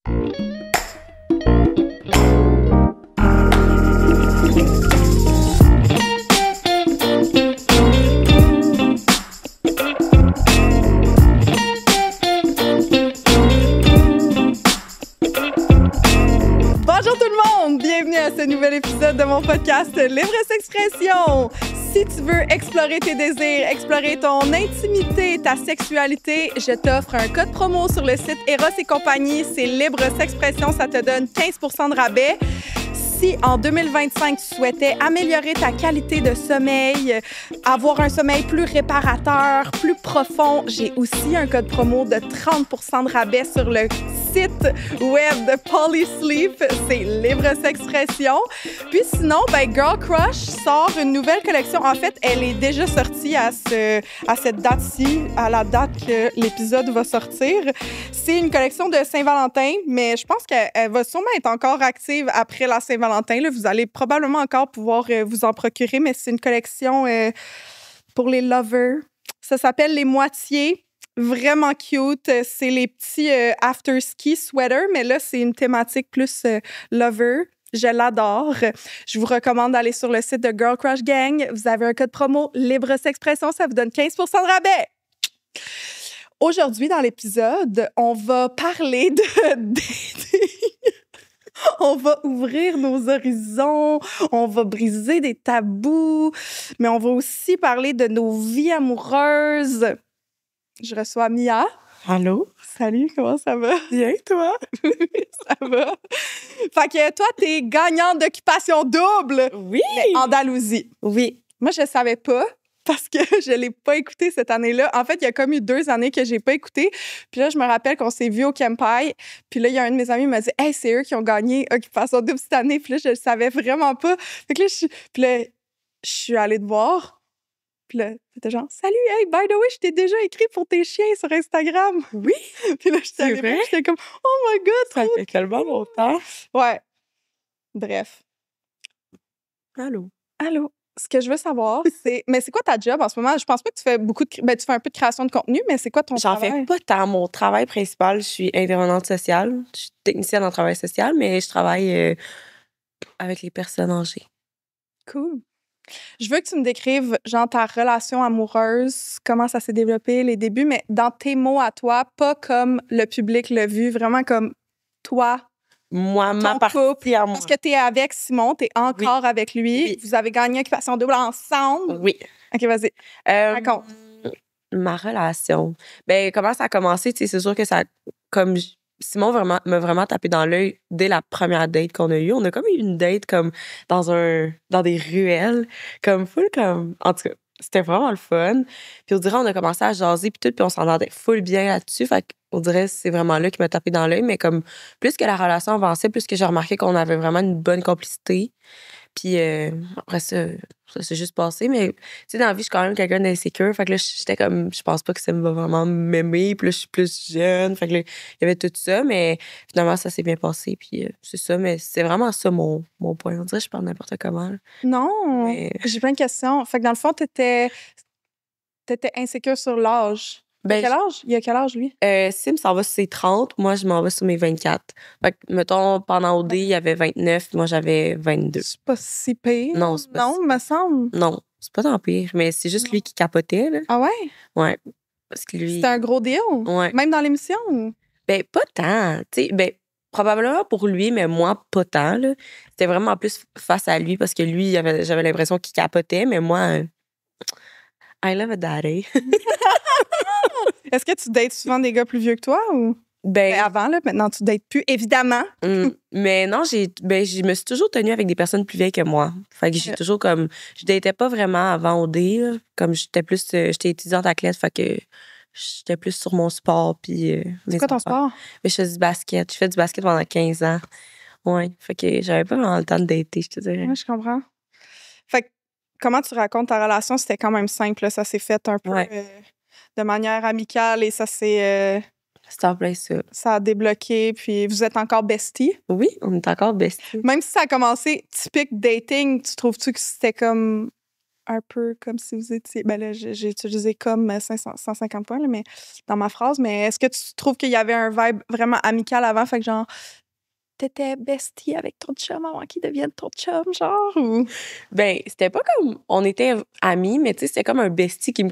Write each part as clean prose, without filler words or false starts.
Bonjour tout le monde! Bienvenue à ce nouvel épisode de mon podcast Libre S'expression. Si tu veux explorer tes désirs, explorer ton intimité, ta sexualité, je t'offre un code promo sur le site Eros et compagnie. C'est Libre S'expression, ça te donne 15% de rabais. Si en 2025, tu souhaitais améliorer ta qualité de sommeil, avoir un sommeil plus réparateur, plus profond, j'ai aussi un code promo de 30% de rabais sur le site web de Polysleep. C'est Libre S'expression. Puis sinon, Girl Crush sort une nouvelle collection. En fait, elle est déjà sortie à cette date-ci, à la date que l'épisode va sortir. C'est une collection de Saint-Valentin, mais je pense qu'elle va sûrement être encore active après la Saint-Valentin. Là, vous allez probablement encore pouvoir vous en procurer, mais c'est une collection pour les lovers. Ça s'appelle Les Moitiés. Vraiment cute. C'est les petits after-ski sweaters, mais là, c'est une thématique plus lover. Je l'adore. Je vous recommande d'aller sur le site de Girl Crush Gang. Vous avez un code promo Libre S'expression, ça vous donne 15% de rabais. Aujourd'hui, dans l'épisode, on va parler de dating. On va ouvrir nos horizons, on va briser des tabous, mais on va aussi parler de nos vies amoureuses. Je reçois Mia. Allô? Salut, comment ça va? Bien, toi? Ça va. Fait que toi, t'es gagnante d'occupation double. Oui! Mais Andalousie. Oui. Moi, je savais pas parce que je l'ai pas écouté cette année-là. En fait, il y a comme eu 2 années que j'ai pas écouté. Puis là, je me rappelle qu'on s'est vus au Campai. Puis là, il y a un de mes amis qui m'a dit « Hey, c'est eux qui ont gagné Occupation double cette année. » Puis là, je le savais vraiment pas. Fait que là, je suis allée te voir. Puis là, c'était genre « Salut, hey, by the way, je t'ai déjà écrit pour tes chiens sur Instagram. » Oui? Puis là, j'étais comme « Oh my God! » Ça fait tellement longtemps. Ouais. Bref. Allô? Allô? Ce que je veux savoir, c'est... Mais c'est quoi ta job en ce moment? Je pense pas que tu fais beaucoup de... tu fais un peu de création de contenu, mais c'est quoi ton J'en travail? fais pas tant. Mon travail principal, je suis intervenante sociale. Je suis technicienne en travail social, mais je travaille avec les personnes âgées. Cool. Je veux que tu me décrives, genre, ta relation amoureuse, comment ça s'est développé, les débuts, mais dans tes mots à toi, pas comme le public l'a vu, vraiment comme toi, Moi, ma ton partie couple. à moi. Parce que t'es avec Simon, t'es encore avec lui. Oui. Vous avez gagné Occupation double ensemble. Oui. OK, vas-y. Raconte. Ma relation. Comment ça a commencé? Tu sais, c'est sûr que ça... Comme Simon m'a vraiment tapé dans l'œil dès la première date qu'on a eue. On a comme eu une date comme dans des ruelles, comme full comme... En tout cas, c'était vraiment le fun. Puis on dirait on a commencé à jaser puis tout, puis on s'entendait full bien là-dessus. Fait qu'on dirait que c'est vraiment là qui m'a tapé dans l'œil. Mais comme plus que la relation avançait, plus que j'ai remarqué qu'on avait vraiment une bonne complicité. Puis après ça s'est juste passé. Mais tu sais, dans la vie, je suis quand même quelqu'un d'insécure. Fait que là, j'étais comme, je pense pas que ça me va vraiment m'aimer. Puis là, je suis plus jeune. Fait que là, il y avait tout ça. Mais finalement, ça s'est bien passé. Puis c'est ça. Mais c'est vraiment ça mon point. On dirait que je parle n'importe comment. Non, Mais... j'ai plein de questions. Fait que dans le fond, t'étais insécure sur l'âge. Quel âge? Il y a quel âge, lui? Sim s'en va sur ses 30. Moi, je m'en vais sur mes 24. Fait que, mettons, pendant OD, il y avait 29. Moi, j'avais 22. C'est pas si pire. Non, c'est pas Non, me semble. Non, c'est pas tant pire. Mais c'est juste lui qui capotait, là. Ah ouais? Ouais. Parce que lui... C'était un gros deal? Ouais. Même dans l'émission? Pas tant. Tu sais, probablement pour lui, mais moi, pas tant, là. C'était vraiment plus face à lui parce que lui, j'avais l'impression qu'il capotait, mais moi, I love a daddy. Est-ce que tu dates souvent des gars plus vieux que toi ou? Avant, là, maintenant, tu dates plus, évidemment. Mais non, je me suis toujours tenue avec des personnes plus vieilles que moi. Fait que j'ai toujours comme... Je datais pas vraiment avant OD, là. Comme j'étais étudiante à classe, fait que j'étais plus sur mon sport. Puis, c'est quoi ton sport? Mais je fais du basket. Je fais du basket pendant 15 ans. Ouais. Fait que j'avais pas vraiment le temps de dater, je te dirais. Oui, je comprends. Fait que comment tu racontes ta relation? C'était quand même simple, là. Ça s'est fait un peu de manière amicale et ça s'est... C'est en plein ça. Ça a débloqué, puis vous êtes encore besties? Oui, on est encore besties. Même si ça a commencé typique dating, tu trouves-tu que c'était comme un peu comme si vous étiez... Ben là, j'ai utilisé comme 150 points, là, mais dans ma phrase, mais est-ce que tu trouves qu'il y avait un vibe vraiment amical avant? Fait que genre, t'étais bestie avec ton chum avant qu'il devienne ton chum, genre, ou... Ben, c'était pas comme... On était amis, mais tu sais, c'était comme un bestie qui me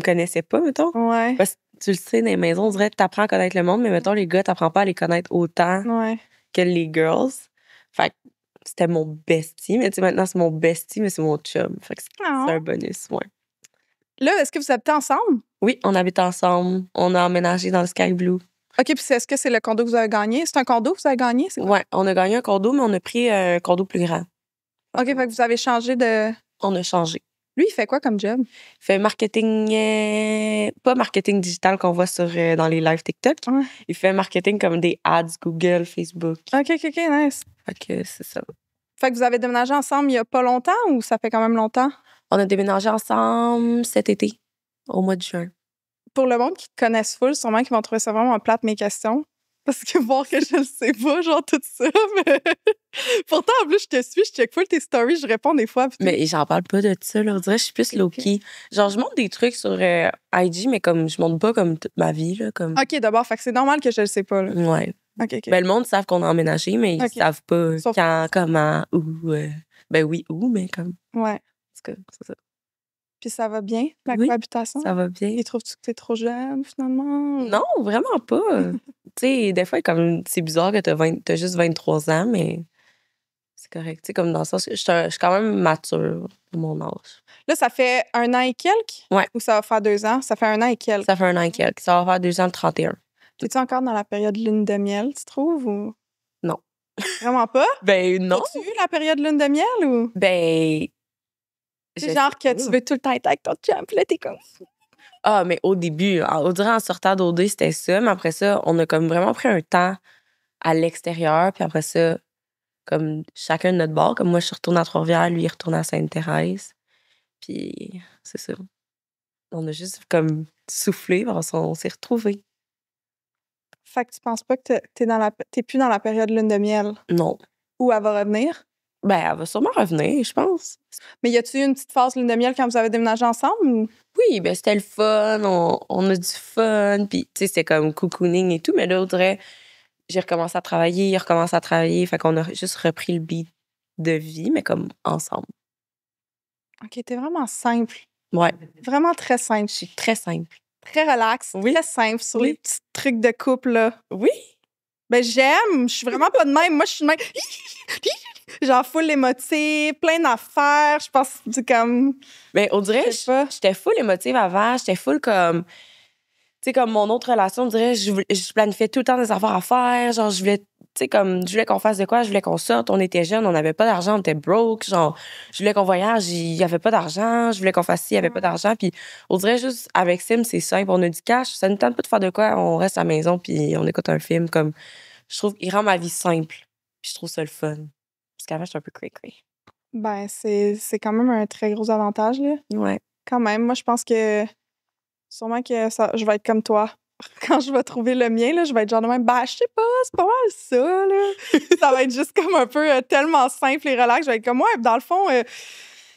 connaissait pas, mettons. Ouais, Parce que tu le sais, dans les maisons, on dirait que t'apprends à connaître le monde, mais mettons, les gars, t'apprends pas à les connaître autant ouais. que les girls. Fait que c'était mon bestie, mais tu sais, maintenant, c'est mon bestie, mais c'est mon chum. Fait que c'est Ah. un bonus, ouais. Là, est-ce que vous habitez ensemble? Oui, on habite ensemble. On a emménagé dans le Sky Blue. OK, puis est-ce que c'est le condo que vous avez gagné? C'est un condo que vous avez gagné? C'est quoi? Ouais, on a gagné un condo, mais on a pris un condo plus grand. OK, fait que vous avez changé de... On a changé. Lui, il fait quoi comme job? Il fait marketing, pas marketing digital qu'on voit dans les lives TikTok. Ouais. Il fait marketing comme des ads Google, Facebook. OK, nice. Fait que c'est ça. Fait que vous avez déménagé ensemble il y a pas longtemps ou ça fait quand même longtemps? On a déménagé ensemble cet été, au mois de juin. Pour le monde qui te connaisse full, sûrement qu'ils vont trouver ça vraiment plate, mes questions. Parce que voir que je le sais pas, genre tout ça, mais... Pourtant, en plus, je te suis, je check full tes stories, je réponds des fois. Puis Mais j'en parle pas de ça, là. On dirait que je suis plus low-key. Genre, je montre des trucs sur IG, mais comme je montre pas comme toute ma vie, là. Comme... OK, d'abord, fait que c'est normal que je le sais pas, là. Ouais. OK. Ben, le monde savent qu'on a emménagé, mais ils OK. savent pas Sauf- quand, comment, où. Ben oui, où, mais comme... Ouais. C'est ça. Puis ça va bien, la Oui, cohabitation? ça va bien. Et trouves-tu que t'es trop jeune, finalement? Non, vraiment pas. Tu sais, des fois, comme c'est bizarre que t'as juste 23 ans, mais c'est correct. Tu sais, comme dans le sens que je suis quand même mature pour mon âge. Là, ça fait 1 an et quelques? Ouais. Ou ça va faire 2 ans? Ça fait 1 an et quelques. Ça fait 1 an et quelques. Ça va faire 2 ans le 31. Es-tu encore dans la période lune de miel, tu trouves? Ou... Non. Vraiment pas? Ben non. As-tu eu la période lune de miel ou? Ben... C'est genre que tu veux tout le temps être avec ton chum, puis là, t'es comme... Ah, mais au début, on dirait en sortant d'OD, c'était ça. Mais après ça, on a comme vraiment pris un temps à l'extérieur. Puis après ça, comme chacun de notre bord. Comme moi, je suis retournée à Trois-Rivières, lui, il est retourné à Sainte-Thérèse. Puis c'est ça. On a juste comme soufflé, on s'est retrouvés. Fait que tu penses pas que t'es plus dans la période lune de miel? Non. Ou elle va revenir? Ben, elle va sûrement revenir, je pense. Mais y a-tu eu une petite phase lune de miel quand vous avez déménagé ensemble? Ou... Oui, ben c'était le fun, on a du fun, puis tu sais, c'était comme cocooning et tout, mais là, on dirait, j'ai recommencé à travailler, il recommence à travailler, fait qu'on a juste repris le beat de vie, mais comme ensemble. OK, t'es vraiment simple. Ouais, Vraiment très simple. je suis très simple. Très relax, Oui. très simple sur Oui. les petits trucs de couple, là. Oui? Ben, j'aime. Je suis vraiment pas de même. Moi, je suis de même. Genre, full émotive, plein d'affaires. Je pense que c'est comme... Ben, on dirait, Je sais pas. j'étais full émotive avant, j'étais full comme... Tu sais, comme mon autre relation, on dirait, je planifiais tout le temps des affaires à faire. Genre, je voulais qu'on fasse de quoi, je voulais qu'on sorte. On était jeunes, on n'avait pas d'argent, on était broke. Genre, je voulais qu'on voyage, il y avait pas d'argent. Je voulais qu'on fasse ci, il y avait pas d'argent. Puis, on dirait juste, avec Sim, c'est simple. On a du cash, ça nous tente pas de faire de quoi. On reste à la maison, puis on écoute un film. Comme, je trouve qu'il rend ma vie simple. Puis, je trouve ça le fun. Parce qu'avant, j'étais un peu cray-cray. Ben, c'est quand même un très gros avantage, là. Ouais. Quand même, moi, je pense que sûrement que je vais être comme toi. Quand je vais trouver le mien, là, je vais être genre de même, ben, je sais pas, c'est pas mal ça, là. Ça va être juste comme un peu tellement simple et relax. Je vais être comme, ouais, dans le fond,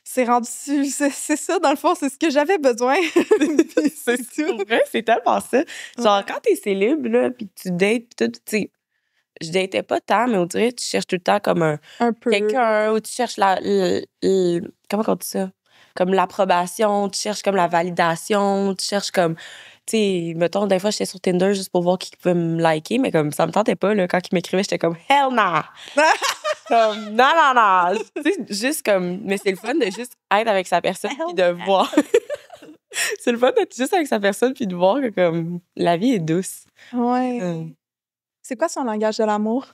c'est rendu, c'est ça, dans le fond, c'est ce que j'avais besoin. C'est tout. Vrai, c'est tellement ça. Genre, quand t'es célib, là, puis tu dates, tout, tu sais, je datais pas tant, mais on dirait que tu cherches tout le temps comme Un peu. quelqu'un, ou tu cherches comment on dit ça? Comme l'approbation, tu cherches comme la validation, tu cherches comme, tu sais, mettons, des fois, j'étais sur Tinder juste pour voir qui pouvait me liker, mais comme ça me tentait pas, là, quand il m'écrivait, j'étais comme, hell nah! Comme, non. Tu sais, juste comme, mais c'est le fun de juste être avec sa personne puis de voir. C'est le fun d'être juste avec sa personne puis de voir que, comme, la vie est douce. Ouais. C'est quoi son langage de l'amour?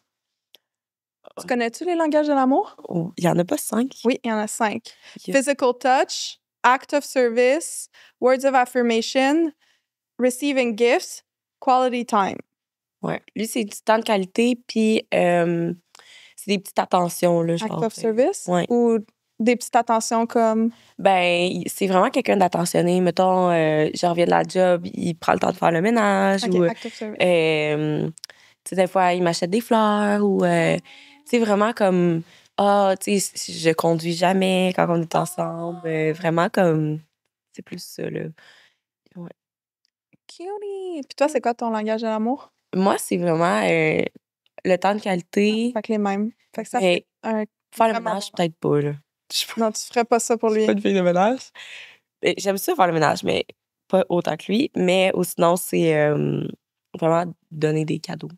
Tu connais-tu les langages de l'amour? Oh, il y en a pas 5. Oui, il y en a 5. Yeah. Physical touch, act of service, words of affirmation, receiving gifts, quality time. Ouais. Lui, c'est du temps de qualité, puis c'est des petites attentions, là, genre. Act of service? Ouais. Ou des petites attentions comme... Ben, c'est vraiment quelqu'un d'attentionné. Mettons, je reviens de la job, il prend le temps de faire le ménage. OK, Ou, act of service. tu sais, des fois, il m'achète des fleurs. Ou, tu sais, vraiment comme tu sais, je conduis jamais quand on est ensemble. Vraiment comme... C'est plus ça, là. Ouais. Cutie! Puis toi, c'est quoi ton langage de l'amour? Moi, c'est vraiment le temps de qualité. Fait que les mêmes. Fait que ça, Mais c'est un... faire le vraiment ménage, peut-être pas, là. Non, tu ferais pas ça pour lui. Pas une fille de ménage. J'aime ça faire le ménage, mais pas autant que lui. Mais ou sinon, c'est vraiment donner des cadeaux.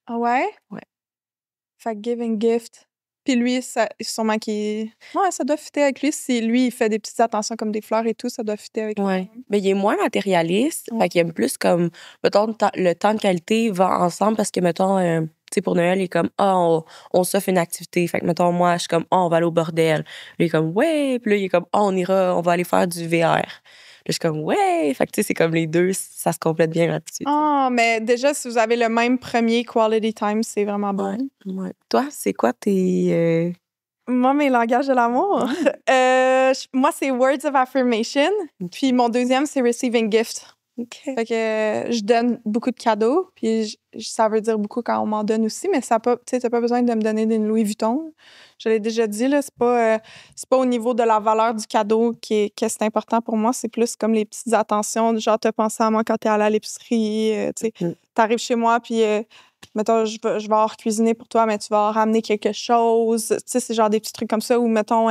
Ah ouais? Ouais. Fait que giving gift. Puis lui, ça, sûrement qu'il... Ouais, ça doit fitter avec lui. Si lui, il fait des petites attentions comme des fleurs et tout, ça doit fitter avec lui. Ouais. Mais il est moins matérialiste. Ouais. Fait qu'il aime plus comme, mettons, le temps de qualité va ensemble parce que, mettons, tu sais, pour Noël, il est comme, on s'offre une activité. Fait que, mettons, moi, je suis comme, on va aller au bordel. Lui, il est comme, ouais. Puis là, il est comme, on va aller faire du VR. Là, je suis comme, ouais. Fait que, tu sais, c'est comme les deux, ça se complète bien là-dessus. Ah, mais déjà, si vous avez le même premier quality time, c'est vraiment bon. Ouais. Toi, c'est quoi tes... Moi, mes langages de l'amour, moi, c'est words of affirmation. Puis mon deuxième, c'est receiving gift. OK. Fait que je donne beaucoup de cadeaux, puis ça veut dire beaucoup quand on m'en donne aussi, mais ça pas, tu sais, t'as pas besoin de me donner des Louis Vuitton. Je l'ai déjà dit, là, c'est pas au niveau de la valeur du cadeau que c'est important pour moi, c'est plus comme les petites attentions, genre t'as pensé à moi quand t'es allé à l'épicerie, tu sais, t'arrives chez moi, puis mettons, je vais avoir cuisiné pour toi, mais tu vas ramener quelque chose, tu sais, c'est genre des petits trucs comme ça, ou mettons...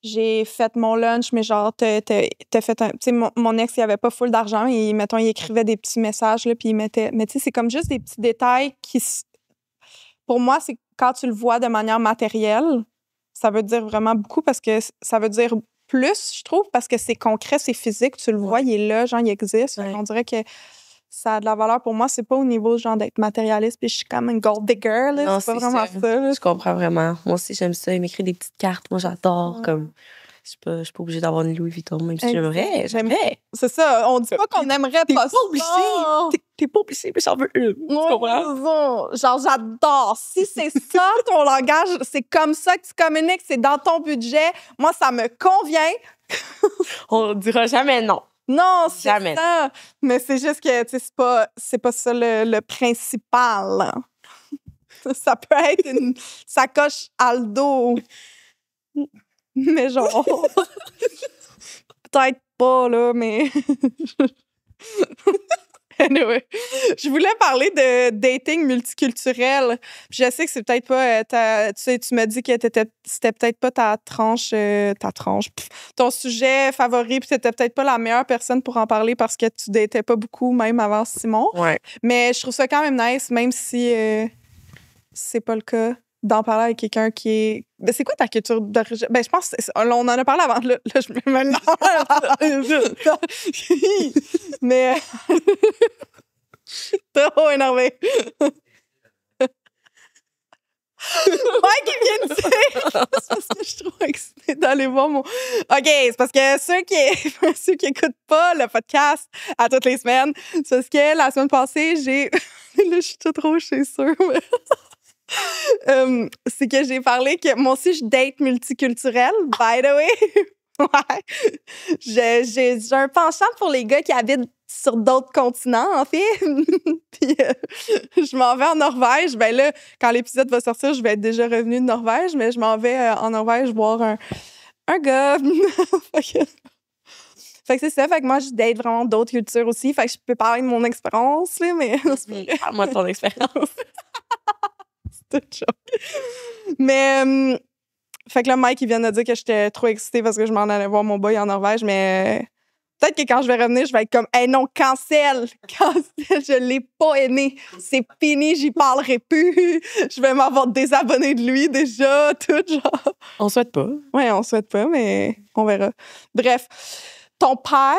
j'ai fait mon lunch, mais genre, t'as fait un... Tu sais, mon ex, il avait pas full d'argent. Et, mettons, il écrivait des petits messages, là, puis il mettait... Mais tu sais, c'est comme juste des petits détails qui... Pour moi, c'est quand tu le vois de manière matérielle, ça veut dire vraiment beaucoup parce que ça veut dire plus, je trouve, parce que c'est concret, c'est physique. Tu le vois, il est là, genre, il existe. On dirait que ça a de la valeur pour moi. C'est pas au niveau, genre, d'être matérialiste, puis je suis comme une gold digger, là. Non, c'est pas vraiment ça, là. Je comprends vraiment. Moi aussi, j'aime ça. Il m'écrit des petites cartes. Moi, j'adore. Comme, je suis pas obligée d'avoir une Louis Vuitton, même si j'aimerais. C'est ça. On dit pas qu'on aimerait pas ça. T'es pas obligée, mais j'en veux une. Tu comprends? Genre, j'adore. Si c'est ça, ton langage, c'est comme ça que tu communiques, c'est dans ton budget. Moi, ça me convient. On dira jamais non. Non, c'est jamais ça. Mais c'est juste que, tu sais, c'est pas ça le principal. Ça peut être une sacoche Aldo. Mais genre... Peut-être pas, là, mais... Anyway, je voulais parler de dating multiculturel. Je sais que c'est peut-être pas... tu sais, tu m'as dit que c'était peut-être pas ta tranche... ton sujet favori, puis t'étais peut-être pas la meilleure personne pour en parler parce que tu datais pas beaucoup, même avant Simon. Ouais. Mais je trouve ça quand même nice, même si c'est pas le cas, d'en parler avec quelqu'un qui est... Ben, c'est quoi ta culture d'origine? Ben, je pense... On en a parlé avant. Là je me mets mais... trop énervé. Mike, il vient de dire... C'est parce que je suis trop excitée d'aller voir mon... OK, c'est parce que ceux qui écoutent pas le podcast à toutes les semaines, c'est parce que la semaine passée, j'ai... Là, je suis toute rouge, c'est sûr, mais... c'est que j'ai parlé que moi aussi, je date multiculturel, by the way. Ouais. J'ai un penchant pour les gars qui habitent sur d'autres continents, en fait. Puis je m'en vais en Norvège. Ben là, quand l'épisode va sortir, je vais être déjà revenue de Norvège, mais je m'en vais en Norvège voir un gars. Fait que c'est ça. Fait que moi, je date vraiment d'autres cultures aussi. Fait que je peux parler de mon expérience, là, mais... Parle-moi de ton expérience. C'est tout joke. Mais... fait que là, Mike, il vient de dire que j'étais trop excitée parce que je m'en allais voir mon boy en Norvège, mais peut-être que quand je vais revenir, je vais être comme « Hey non, cancel! Cancel! Je l'ai pas aimé! C'est fini, j'y parlerai plus! Je vais m'avoir désabonné de lui déjà! » Tout genre. On souhaite pas. Ouais, on souhaite pas, mais on verra. Bref, ton père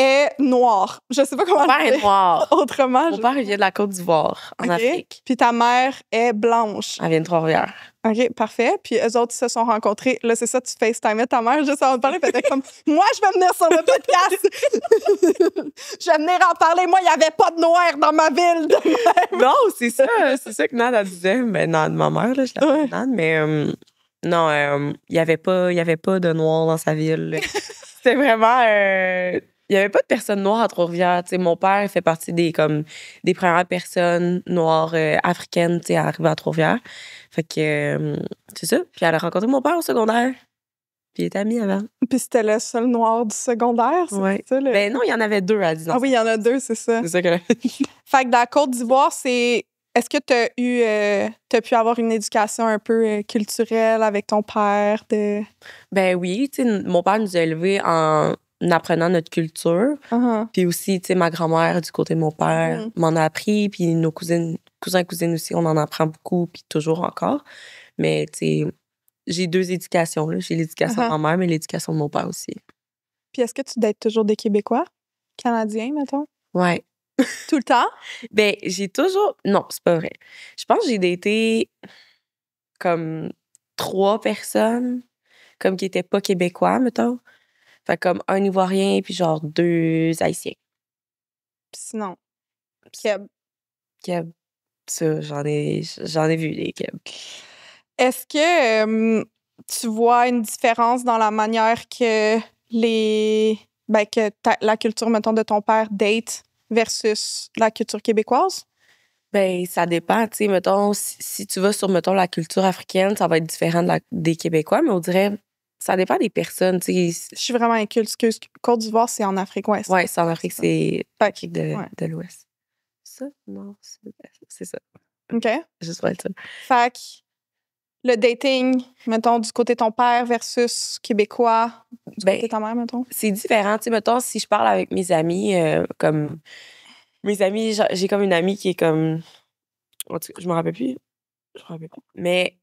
est noir. Je sais pas comment Mon père est noir. Autrement. Mon père, il vient de la Côte d'Ivoire, en Afrique. Puis ta mère est blanche. Elle vient de Trois-Rivières. OK, parfait. Puis eux autres, ils se sont rencontrés. Là, c'est ça, tu FaceTimais ta mère juste avant de parler. Puis elle était comme, moi, je vais venir sur le podcast. Je vais venir en parler. Moi, il n'y avait pas de noir dans ma ville. Non, c'est ça. C'est ça que Nan, elle disait. Ben, Nan, ma mère, là, je l'appelle Nan. Mais non, il n'y avait pas de noir dans sa ville. C'était vraiment... il y avait pas de personnes noires à Trois-Rivières. Tu sais, mon père il fait partie des premières personnes noires africaines, tu sais, à arriver à Trois-Rivières. Fait que c'est ça. Puis elle a rencontré mon père au secondaire. Puis il était ami avant. Puis c'était le seul noir du secondaire, c'est Ouais. ça? Ben non, il y en avait 2 à 10 ans. Ah oui, il y en a 2, c'est ça. C'est ça qu'elle a fait. Fait que dans la Côte d'Ivoire, c'est... Est-ce que t'as pu avoir une éducation un peu culturelle avec ton père? Ben oui, tu sais, mon père nous a élevés en apprenant notre culture. Uh-huh. Puis aussi, tu sais, ma grand-mère, du côté de mon père, m'en a appris. Puis nos cousins, cousines aussi, on en apprend beaucoup, puis toujours encore. Mais, tu sais, j'ai 2 éducations, là. J'ai l'éducation de ma mère, mais l'éducation de mon père aussi. Puis est-ce que tu dates toujours des Québécois? Canadiens, mettons? Ouais. Tout le temps? Ben, j'ai toujours... Non, c'est pas vrai. Je pense que j'ai daté comme 3 personnes comme qui étaient pas québécois, mettons. Fait comme un Ivoirien puis genre 2 Haïtiens. Puis sinon, Keb. Keb, ça, j'en ai vu des Keb. Est-ce que tu vois une différence dans la manière que la culture, mettons, de ton père date versus la culture québécoise? Ben, ça dépend, tu sais, mettons, si tu vas sur, mettons, la culture africaine, ça va être différent des Québécois, mais on dirait, ça dépend des personnes, tu sais. Je suis vraiment inculte. Côte d'Ivoire, c'est en Afrique ouest. Ouais, c'est en Afrique, c'est Afrique de l'Ouest. Ça? Non, c'est ça. OK. Juste pour être ça. Fait que le dating, mettons, du côté de ton père versus québécois, du côté de ta mère, mettons? C'est différent. Tu sais, mettons, si je parle avec mes amis, comme... Mes amis, j'ai comme une amie qui est comme... En tout cas, je me rappelle plus. Mais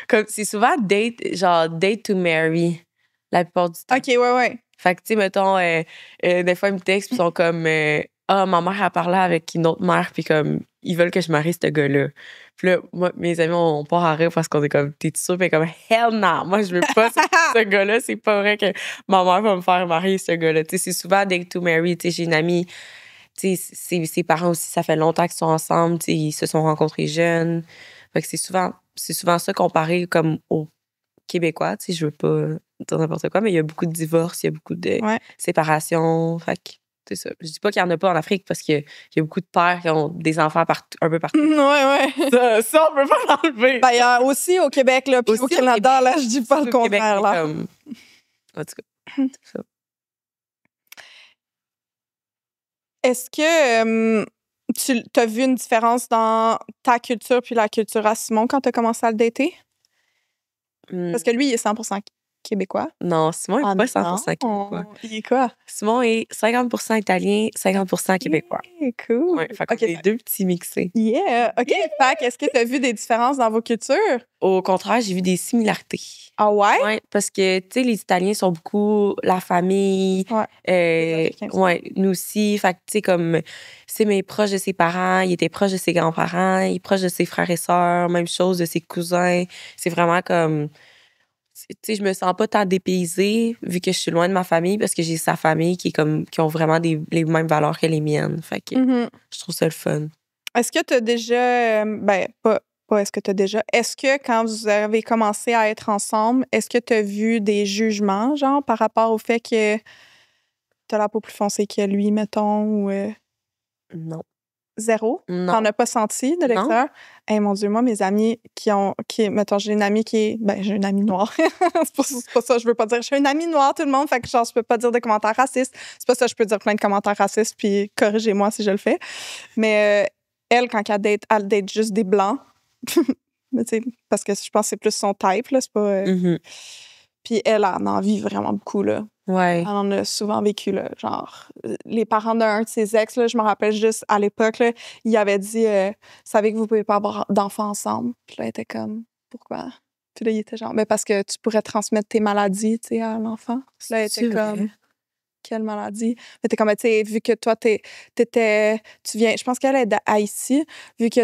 comme c'est souvent date to marry, la plupart du temps. OK, ouais. Fait que, tu sais, mettons, des fois, ils me textent, puis ils sont comme... Ah, ma mère a parlé avec une autre mère, puis comme, ils veulent que je marie ce gars-là. Puis là, moi, mes amis, on part à rire parce qu'on est comme, t'es sûr? Puis comme, hell no, moi, je veux pas ce gars-là. C'est pas vrai que ma mère va me faire marier ce gars-là. Tu sais, c'est souvent date to marry. Tu sais, j'ai une amie, tu sais, ses parents aussi, ça fait longtemps qu'ils sont ensemble. Tu sais, ils se sont rencontrés jeunes. Fait que c'est souvent ça comparé comme aux Québécois. Tu sais, je veux pas dire n'importe quoi, mais il y a beaucoup de divorces, il y a beaucoup de séparations. Fait que c'est ça. Je dis pas qu'il y en a pas en Afrique parce qu'il y a beaucoup de pères qui ont des enfants un peu partout. Ouais. Ça, on peut pas l'enlever. Ben, il y a aussi au Québec, là, puis Aussi au Canada, là, je dis pas le contraire, là. Comme... En tout cas, c'est ça. Est-ce que tu as vu une différence dans ta culture puis la culture à Simon quand tu as commencé à le dater? Parce que lui, il est 100% québécois. Non, Simon n'est pas 100% québécois. Il est quoi? Simon est 50% italien, 50% québécois. Yeah, cool. Ouais, fait qu'on est 2 petits mixés. Yeah. OK. Fait est-ce que tu as vu des différences dans vos cultures? Au contraire, j'ai vu des similarités. Ah ouais? Oui, parce que, tu sais, les Italiens sont beaucoup la famille. Ouais, nous aussi. Fait que, tu sais, comme, c'est mes proches de ses parents, il était proche de ses grands-parents, il est proche de ses frères et sœurs, même chose de ses cousins. C'est vraiment comme, tu sais, je me sens pas tant dépaysée vu que je suis loin de ma famille parce que j'ai sa famille qui ont vraiment les mêmes valeurs que les miennes. Fait que je trouve ça le fun. Est-ce que tu as déjà, pas est-ce que tu as déjà, est-ce que quand vous avez commencé à être ensemble, est-ce que tu as vu des jugements, genre, par rapport au fait que tu as la peau plus foncée que lui, mettons, ou... Non. Zéro? Non. T'en as pas senti de l'extérieur? Eh mon Dieu, moi, mes amis mettons, j'ai une amie qui est... Ben, j'ai une amie noire. c'est pas ça, je veux pas dire. J'ai une amie noire, tout le monde, fait que genre, je peux pas dire de commentaires racistes. C'est pas ça, je peux dire plein de commentaires racistes, puis corrigez-moi si je le fais. Mais elle, quand elle date juste des blancs, mais tu sais, parce que je pense que c'est plus son type, là, c'est pas... Puis elle en vit vraiment beaucoup, là. Ouais. Elle en a souvent vécu, là. Genre, les parents d'un de ses ex, là, je me rappelle juste, à l'époque, là, il avait dit « Savez que vous pouvez pas avoir d'enfants ensemble? » Puis là, elle était comme « Pourquoi? » Puis là, il était genre « Mais parce que tu pourrais transmettre tes maladies, tu sais, à l'enfant. » Puis là, elle était comme « Quelle maladie? » Mais t'es comme, tu sais, vu que toi, tu viens... Je pense qu'elle est d'Haïti. Vu que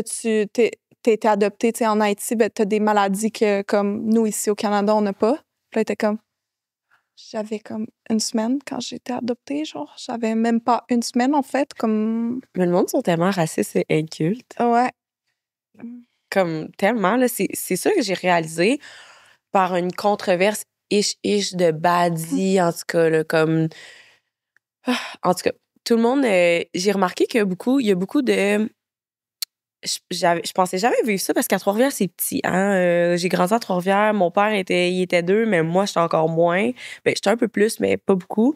t'as été adoptée, tu sais, en Haïti, ben, t'as des maladies que, comme nous, ici, au Canada, on n'a pas. Puis là, elle était comme... J'avais comme une semaine quand j'ai été adoptée, genre. J'avais même pas une semaine, en fait, comme... Mais le monde sont tellement racistes et incultes. Ouais. Comme tellement, là. C'est ça que j'ai réalisé par une controverse ish de Badi, en tout cas, là, comme... En tout cas, tout le monde... j'ai remarqué qu'il y a beaucoup de... Je pensais jamais vivre ça parce qu'à Trois-Rivières, c'est petit. Hein? J'ai grandi à Trois-Rivières. Mon père, il était 2, mais moi, j'étais encore moins. Ben, j'étais un peu plus, mais pas beaucoup.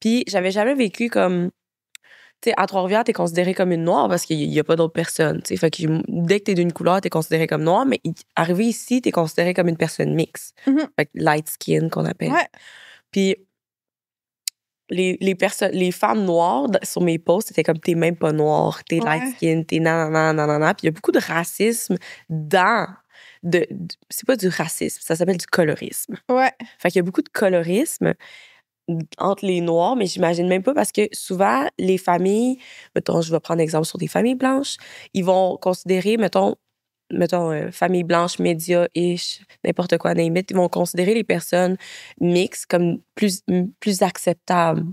Puis, j'avais jamais vécu comme... Tu sais, à Trois-Rivières, t'es considérée comme une noire parce qu'il y a pas d'autres personnes. T'sais. Fait que dès que t'es d'une couleur, t'es considérée comme noire. Mais arrivé ici, t'es considérée comme une personne mixte. Fait que light skin, qu'on appelle. Ouais. Puis, les femmes noires sur mes posts, c'était comme t'es même pas noire, t'es light skin, t'es nanana, nanana. Puis il y a beaucoup de racisme dans. C'est pas du racisme, ça s'appelle du colorisme. Ouais. Fait qu'il y a beaucoup de colorisme entre les noirs, mais j'imagine même pas parce que souvent, les familles, mettons, je vais prendre exemple sur des familles blanches, ils vont considérer, mettons, famille blanche, média-ish, n'importe quoi, ils vont considérer les personnes mixtes comme plus acceptables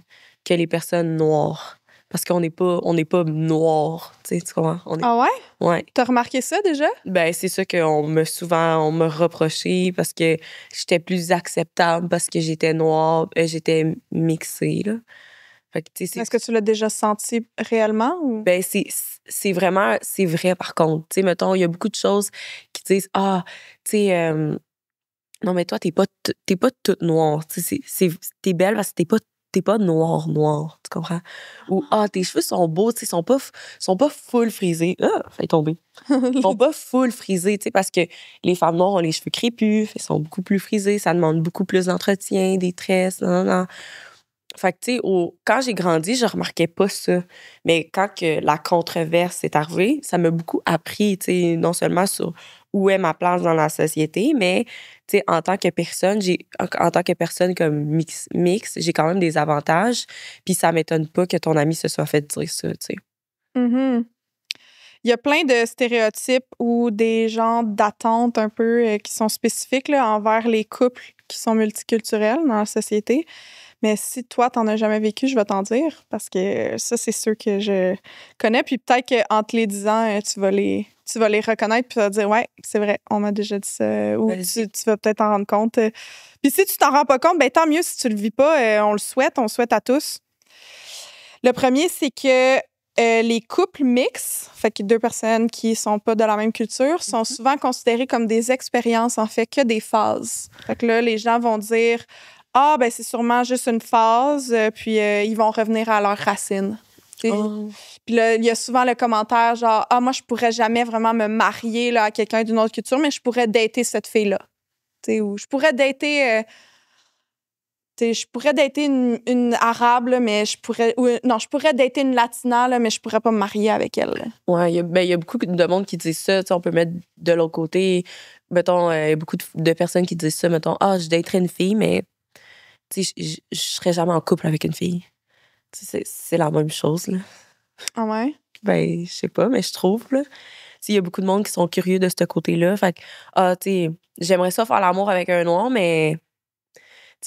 que les personnes noires. Parce qu'on n'est pas noirs, tu comprends? Ah ouais? Ouais. T'as remarqué ça déjà? Ben, c'est ça qu'on m'a reproché parce que j'étais plus acceptable parce que j'étais noire, j'étais mixée, là. Fait que, est-ce que tu l'as déjà senti réellement? Ou? Ben, c'est vrai, par contre. Tu sais, mettons, il y a beaucoup de choses qui disent, tu sais, non, mais toi, t'es pas toute noire. Tu sais, t'es belle parce que t'es pas noire, tu comprends? Ou, tes cheveux sont beaux, tu sais, sont pas full frisés. Fait tomber. Ils sont pas full frisés, tu sais, parce que les femmes noires ont les cheveux crépus, ils sont beaucoup plus frisés, ça demande beaucoup plus d'entretien, des tresses, non. Fait que, tu sais, quand j'ai grandi, je remarquais pas ça. Mais quand que la controverse est arrivée, ça m'a beaucoup appris, tu sais, non seulement sur où est ma place dans la société, mais, tu sais, en tant que personne comme mix, j'ai quand même des avantages. Puis ça m'étonne pas que ton ami se soit fait dire ça, tu sais. Mm-hmm. Il y a plein de stéréotypes ou des genres d'attentes un peu qui sont spécifiques là, envers les couples qui sont multiculturels dans la société. Mais si toi, t'en as jamais vécu, je vais t'en dire, parce que ça, c'est ceux que je connais. Puis peut-être qu'en te les disant, tu vas les reconnaître, puis tu vas dire, ouais, c'est vrai, on m'a déjà dit ça. Ou tu vas peut-être t'en rendre compte. Puis si tu t'en rends pas compte, ben tant mieux si tu le vis pas. On le souhaite à tous. Le premier, c'est que les couples mixtes, fait que 2 personnes qui sont pas de la même culture, sont souvent considérées comme des expériences, en fait, que des phases. Fait que là, les gens vont dire... ben c'est sûrement juste une phase, puis ils vont revenir à leurs racines. Puis là, il y a souvent le commentaire genre « moi, je pourrais jamais vraiment me marier là, à quelqu'un d'une autre culture, mais je pourrais dater cette fille-là. » Ou je pourrais dater... je pourrais dater une arabe, là, mais je pourrais dater une latina, là, mais je pourrais pas me marier avec elle. Là. Ouais, il y a beaucoup de monde qui disent ça. On peut mettre de l'autre côté. Mettons, il y a beaucoup de personnes qui disent ça. Mettons, je daterais une fille, mais je serais jamais en couple avec une fille. C'est la même chose, là. Ah ouais? Ben, je sais pas, mais je trouve, là. Il y a beaucoup de monde qui sont curieux de ce côté-là. Fait que, j'aimerais ça faire l'amour avec un noir, mais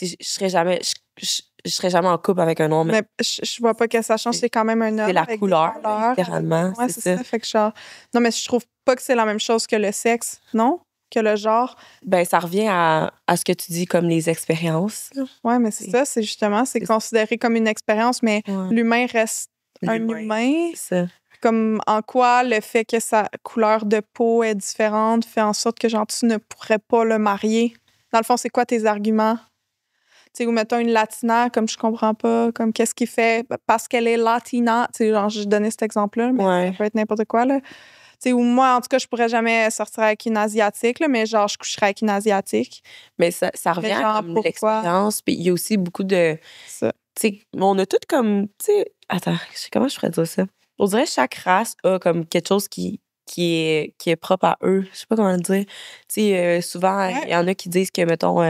je serais jamais en couple avec un noir. Mais je vois pas que ça change, c'est quand même un homme. C'est la couleur, littéralement. Ouais, c'est ça. Fait que genre... Non, mais je trouve pas que c'est la même chose que le sexe, non? Que le genre. Ben, ça revient à ce que tu dis comme les expériences. Oui, mais c'est ça, c'est justement, c'est considéré comme une expérience, mais l'humain reste un humain. Ça. Comme en quoi le fait que sa couleur de peau est différente fait en sorte que genre tu ne pourrais pas le marier. Dans le fond, c'est quoi tes arguments? Tu sais, ou mettons une latina, comme je comprends pas, comme qu'est-ce qui fait parce qu'elle est latina. Tu sais, genre, je donnais cet exemple-là, mais ça peut être n'importe quoi, là. Ou moi, en tout cas, je pourrais jamais sortir avec une Asiatique, là, mais genre, je coucherais avec une Asiatique. Mais ça revient comme l'expérience. Puis il y a aussi beaucoup de... On a toutes comme... Attends, comment je pourrais dire ça? On dirait que chaque race a comme quelque chose qui est propre à eux. Je sais pas comment le dire. Souvent, il y en a qui disent que, mettons,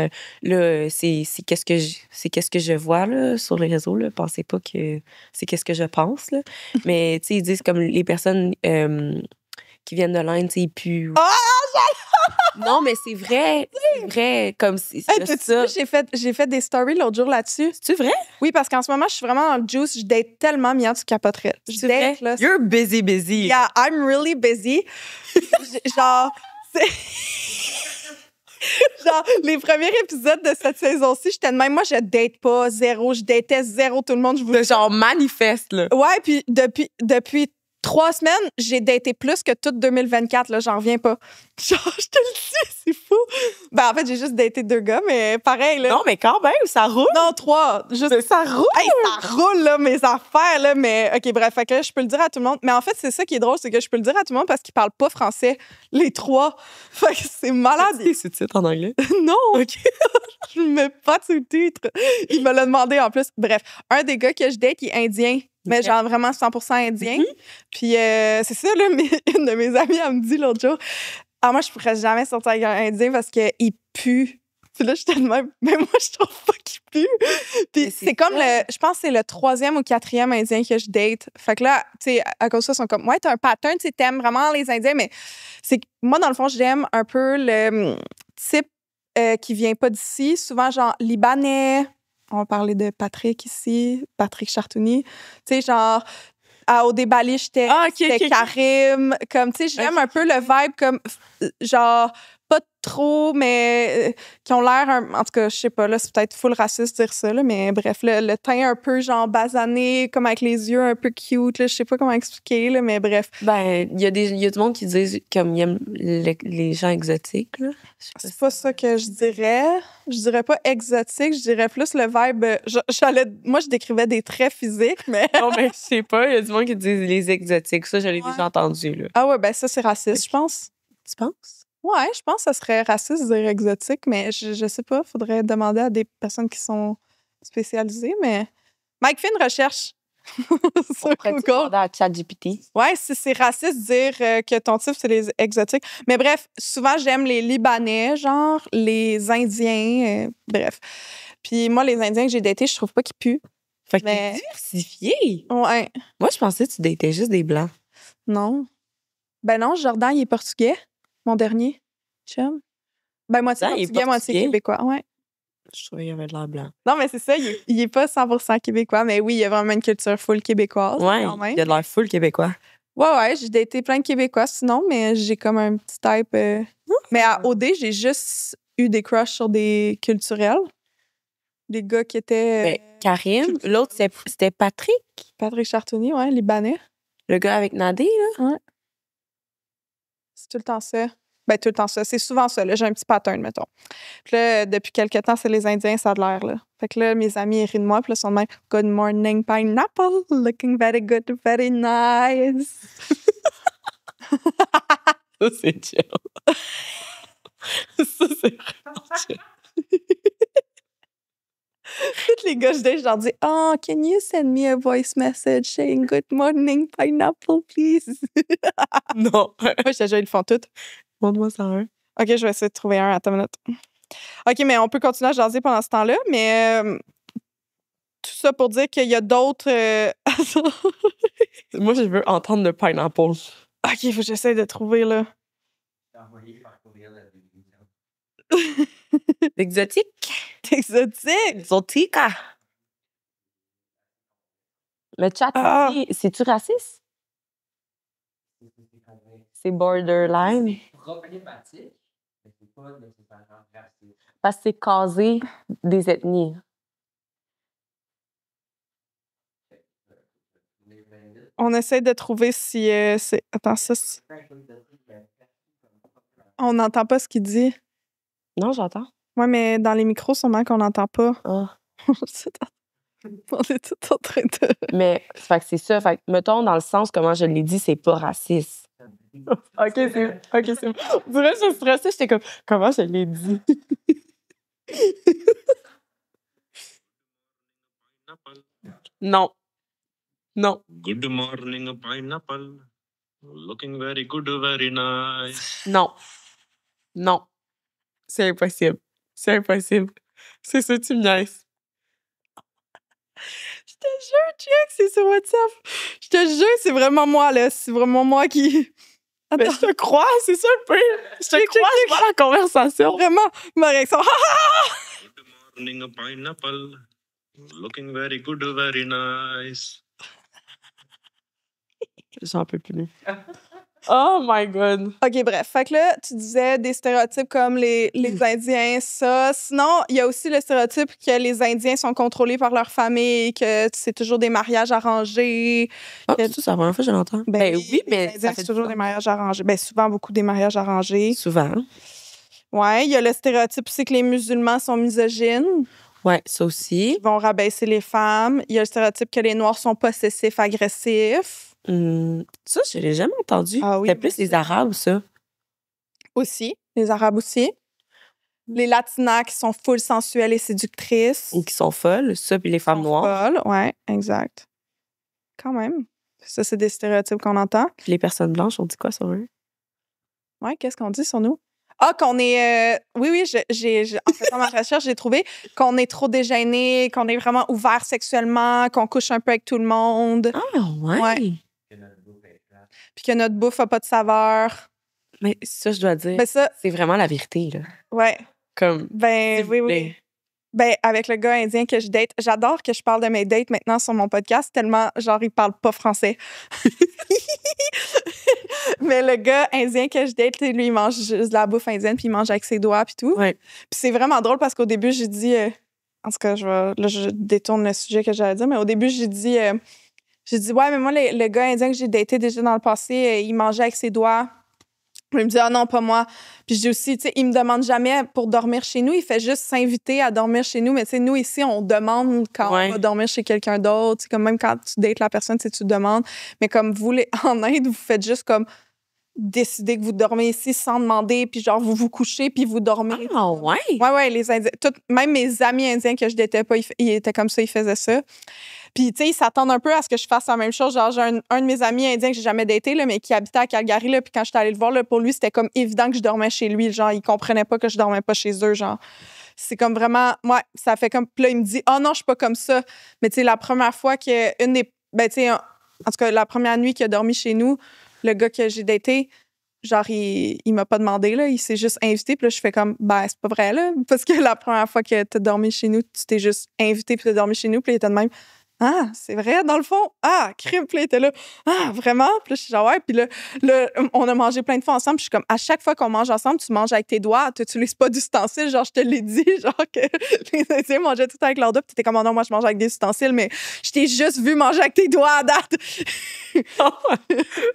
là, c'est qu'est-ce que je vois là, sur les réseaux. Là. Pensez pas que c'est qu'est-ce que je pense. Là. Mais ils disent comme les personnes... qui viennent de l'Inde, ils puent. Non, mais c'est vrai. C'est vrai. Comme c'est ça. J'ai fait des stories l'autre jour là-dessus. C'est vrai? Oui, parce qu'en ce moment, je suis vraiment dans le juice. Je date tellement bien, tu capoterais. C'est vrai? Là, you're busy. Yeah, I'm really busy. Genre, Genre, les premiers épisodes de cette saison-ci, j'étais de même. Moi, je date pas, zéro. Je datais zéro tout le monde. Je De genre manifeste, là. Ouais, puis depuis 3 semaines, j'ai daté plus que toute 2024, là. J'en reviens pas. Genre, je te le dis, c'est fou. Ben, en fait, j'ai juste daté 2 gars, mais pareil, là. Non, mais quand même, ça roule. Non, 3. Juste... Ça roule. Hey, ça roule, là, mes affaires, là. Mais, OK, bref, fait que là, je peux le dire à tout le monde. Mais en fait, c'est ça qui est drôle, c'est que je peux le dire à tout le monde parce qu'ils parlent pas français, les 3. Fait que c'est malade. Des sous-titres en anglais? Non! OK. Je me mets pas de sous-titres. Il me l'a demandé en plus. Bref, un des gars que je date, il est indien. Mais OK. genre vraiment 100% indien. Puis c'est ça, là, une de mes amies, elle me dit l'autre jour, « Ah, moi, je pourrais jamais sortir avec un indien parce qu'il pue. » Puis là, j'étais de même, « Mais moi, je trouve pas qu'il pue. » Puis c'est comme je pense que c'est le 3e ou 4e indien que je date. Fait que là, tu sais, à cause de ça, ils sont comme, « Ouais, t'as un pattern, tu sais, t'aimes vraiment les Indiens. » Mais c'est que moi, dans le fond, j'aime un peu le type qui vient pas d'ici. Souvent, genre, libanais. On va parler de Patrick ici, Patrick Chartouni. Tu sais, genre, au Débali, j'étais Karim. Comme, tu sais, j'aime un peu le vibe comme, genre, pas trop, mais qui ont l'air, en tout cas, je sais pas, là, c'est peut-être full raciste de dire ça, là, mais bref, le teint un peu, genre, basané, comme avec les yeux un peu cute, là, je sais pas comment expliquer, là, mais bref. Ben, il y a du monde qui disent comme ils aiment les gens exotiques, là. C'est pas ça que je dirais. Je dirais pas exotique, je dirais plus le vibe. Moi, je décrivais des traits physiques, mais. Non, mais je sais pas, il y a du monde qui dit les exotiques. Ça, je l'ai déjà entendu, là. Ah ouais, ben ça, c'est raciste, je pense. Tu penses? Ouais, je pense que ça serait raciste de dire exotique, mais je sais pas. Faudrait demander à des personnes qui sont spécialisées, mais. Mike, fais une recherche. On pourrait demander à ChatGPT. Ouais, si c'est raciste de dire que ton type, c'est les exotiques. Mais bref, souvent, j'aime les Libanais, genre, les Indiens, bref. Puis moi, les Indiens que j'ai datés, je trouve pas qu'ils puent. Fait que t'es diversifié. Ouais. Moi, je pensais que tu datais juste des Blancs. Non. Ben non, Jordan, il est portugais, mon dernier chum. Ben, moitié portugais, moitié québécois, ouais. Je trouvais qu'il avait de l'air blanc. Non, mais c'est ça, il est pas 100% québécois, mais oui, il y a vraiment une culture full québécoise. Ouais, quand même. il a de l'air full québécois. Ouais, j'ai daté plein de Québécois sinon, mais j'ai comme un petit type. Mais à OD, j'ai juste eu des crushs sur des culturels. Des gars qui étaient. Mais Karim, l'autre, c'était Patrick. Patrick Chartouni, ouais, Libanais. Le gars avec Nadé, là. Ouais. C'est tout le temps ça. Ben, tout le temps ça. C'est souvent ça, là. J'ai un petit pattern, mettons. Puis là, depuis quelques temps, c'est les Indiens, ça a de l'air, là. Fait que là, mes amis, ils rient de moi. Puis là, ils sont de même, « Good morning, pineapple. Looking very good, very nice. » Ça, c'est chill. Ça, c'est vraiment chill. Tous les gars, je leur dis, « Oh, can you send me a voice message saying good morning, pineapple, please? » Non. Moi, je te jure, ils le font toutes. Montre-moi ça un. OK, je vais essayer de trouver un. Attends une minute. OK, mais on peut continuer à jaser pendant ce temps-là, mais tout ça pour dire qu'il y a d'autres... Moi, je veux entendre le pineapple. OK, il faut que j'essaie de trouver, là. Exotique. Exotique. Exotique. Le chat, c'est-tu raciste? C'est borderline. Problématique, mais c'est pas nécessairement raciste. Parce que c'est casé des ethnies. On essaie de trouver si c'est... Attends, ça... On n'entend pas ce qu'il dit. Non, j'entends. Ouais, mais dans les micros, sûrement qu'on n'entend pas. Ah. On est tout en train de... Mais, fait que c'est ça. Fait que, mettons, dans le sens, comment je l'ai dit, c'est pas raciste. OK, c'est bon. On dirait que je suis stressée. J'étais comme, comment je l'ai dit? Non. Non. Good morning, pineapple. Looking very good, very nice. Non. Non. C'est impossible. C'est impossible. C'est ça, tu me niaises. Je te jure, check, c'est sur WhatsApp. Je te jure, c'est vraiment moi, là. C'est vraiment moi qui... Mais je te crois, c'est ça le pire. Je te crois, je vois la conversation. Vraiment, ma réaction. Good morning, pineapple. Looking very good, very nice. J'en peux plus. Oh my God. OK, bref. Fait que là, tu disais des stéréotypes comme les Indiens, ça. Sinon, il y a aussi le stéréotype que les Indiens sont contrôlés par leur famille, que c'est toujours des mariages arrangés. Oh, que- c'est la première fois que je l'entends. Ben oui, les mais Indiens, ça c'est fait toujours des mariages arrangés. Ben, souvent, beaucoup des mariages arrangés. souvent. Ouais, il y a le stéréotype aussi que les musulmans sont misogynes, Ouais, ça aussi. qui vont rabaisser les femmes. Il y a le stéréotype que les Noirs sont possessifs, agressifs. Ça, je l'ai jamais entendu. Ah oui, C'était plus moi les Arabes, ça. Aussi, les Arabes aussi. Les Latinas qui sont full sensuelles et séductrices. Ou qui sont folles, ça, puis les femmes Sont noires. folles, ouais, exact. Quand même. Ça, c'est des stéréotypes qu'on entend. Puis les personnes blanches, on dit quoi sur eux? Ouais, qu'est-ce qu'on dit sur nous? Ah, qu'on est... Oui, en faisant ma recherche, j'ai trouvé qu'on est trop déjeuné, qu'on est vraiment ouvert sexuellement, qu'on couche un peu avec tout le monde, Ah, ouais. Ouais. puis que notre bouffe n'a pas de saveur. Mais ça, je dois dire, Ben ça, c'est vraiment la vérité, là. ouais. Comme, Ben s'il vous oui, oui. plaît. Ben, avec le gars indien que je date, j'adore que je parle de mes dates maintenant sur mon podcast, tellement, genre, il parle pas français. Mais le gars indien que je date, lui, il mange juste de la bouffe indienne, puis il mange avec ses doigts, puis tout. Ouais. Puis c'est vraiment drôle parce qu'au début, j'ai dit... en tout cas, je détourne le sujet que j'allais dire, mais au début, j'ai dit, ouais, mais moi, le gars indien que j'ai daté déjà dans le passé, il mangeait avec ses doigts. Il me dit, ah non, pas moi. Puis je dis aussi, tu sais, il me demande jamais pour dormir chez nous. Il fait juste s'inviter à dormir chez nous. Mais tu sais, nous, ici, on demande quand Ouais. on va dormir chez quelqu'un d'autre. Tu sais, comme même quand tu dates la personne, tu sais, tu demandes. Mais comme vous, en Inde, vous faites juste comme décider que vous dormez ici sans demander. Puis genre, vous vous couchez, puis vous dormez. Ah, ouais. Ouais, les Indiens. Même mes amis indiens que je datais pas, ils étaient comme ça, ils faisaient ça. Puis, tu sais, ils s'attendent un peu à ce que je fasse la même chose. Genre, j'ai un de mes amis indiens que j'ai jamais daté, là, mais qui habitait à Calgary, là, puis quand j'étais allée le voir, là, pour lui, c'était comme évident que je dormais chez lui. Genre, il comprenait pas que je dormais pas chez eux, genre. C'est comme vraiment... Ouais, ça fait comme... Puis là, il me dit, « Oh non, je suis pas comme ça. » Mais tu sais, la première fois que... Ben, tu sais, en tout cas, la première nuit qu'il a dormi chez nous, le gars que j'ai daté, genre, il m'a pas demandé, là. Il s'est juste invité. Puis là, je fais comme, ben, c'est pas vrai, là. Parce que la première fois que t'as dormi chez nous, tu t'es juste invité puis t'as dormi chez nous. Puis il était de même, ah, c'est vrai, dans le fond? Ah, crime. Puis là, il était là, ah, vraiment? Puis là, je suis genre, ouais. Puis là, on a mangé plein de fois ensemble. Puis je suis comme, à chaque fois qu'on mange ensemble, tu manges avec tes doigts. Tu n'utilises pas d'ustensiles. Genre, je te l'ai dit, genre, que les Indiens mangeaient tout avec leurs doigts. Puis t'étais comme, oh non, moi, je mange avec des ustensiles. Mais je t'ai juste vu manger avec tes doigts à date.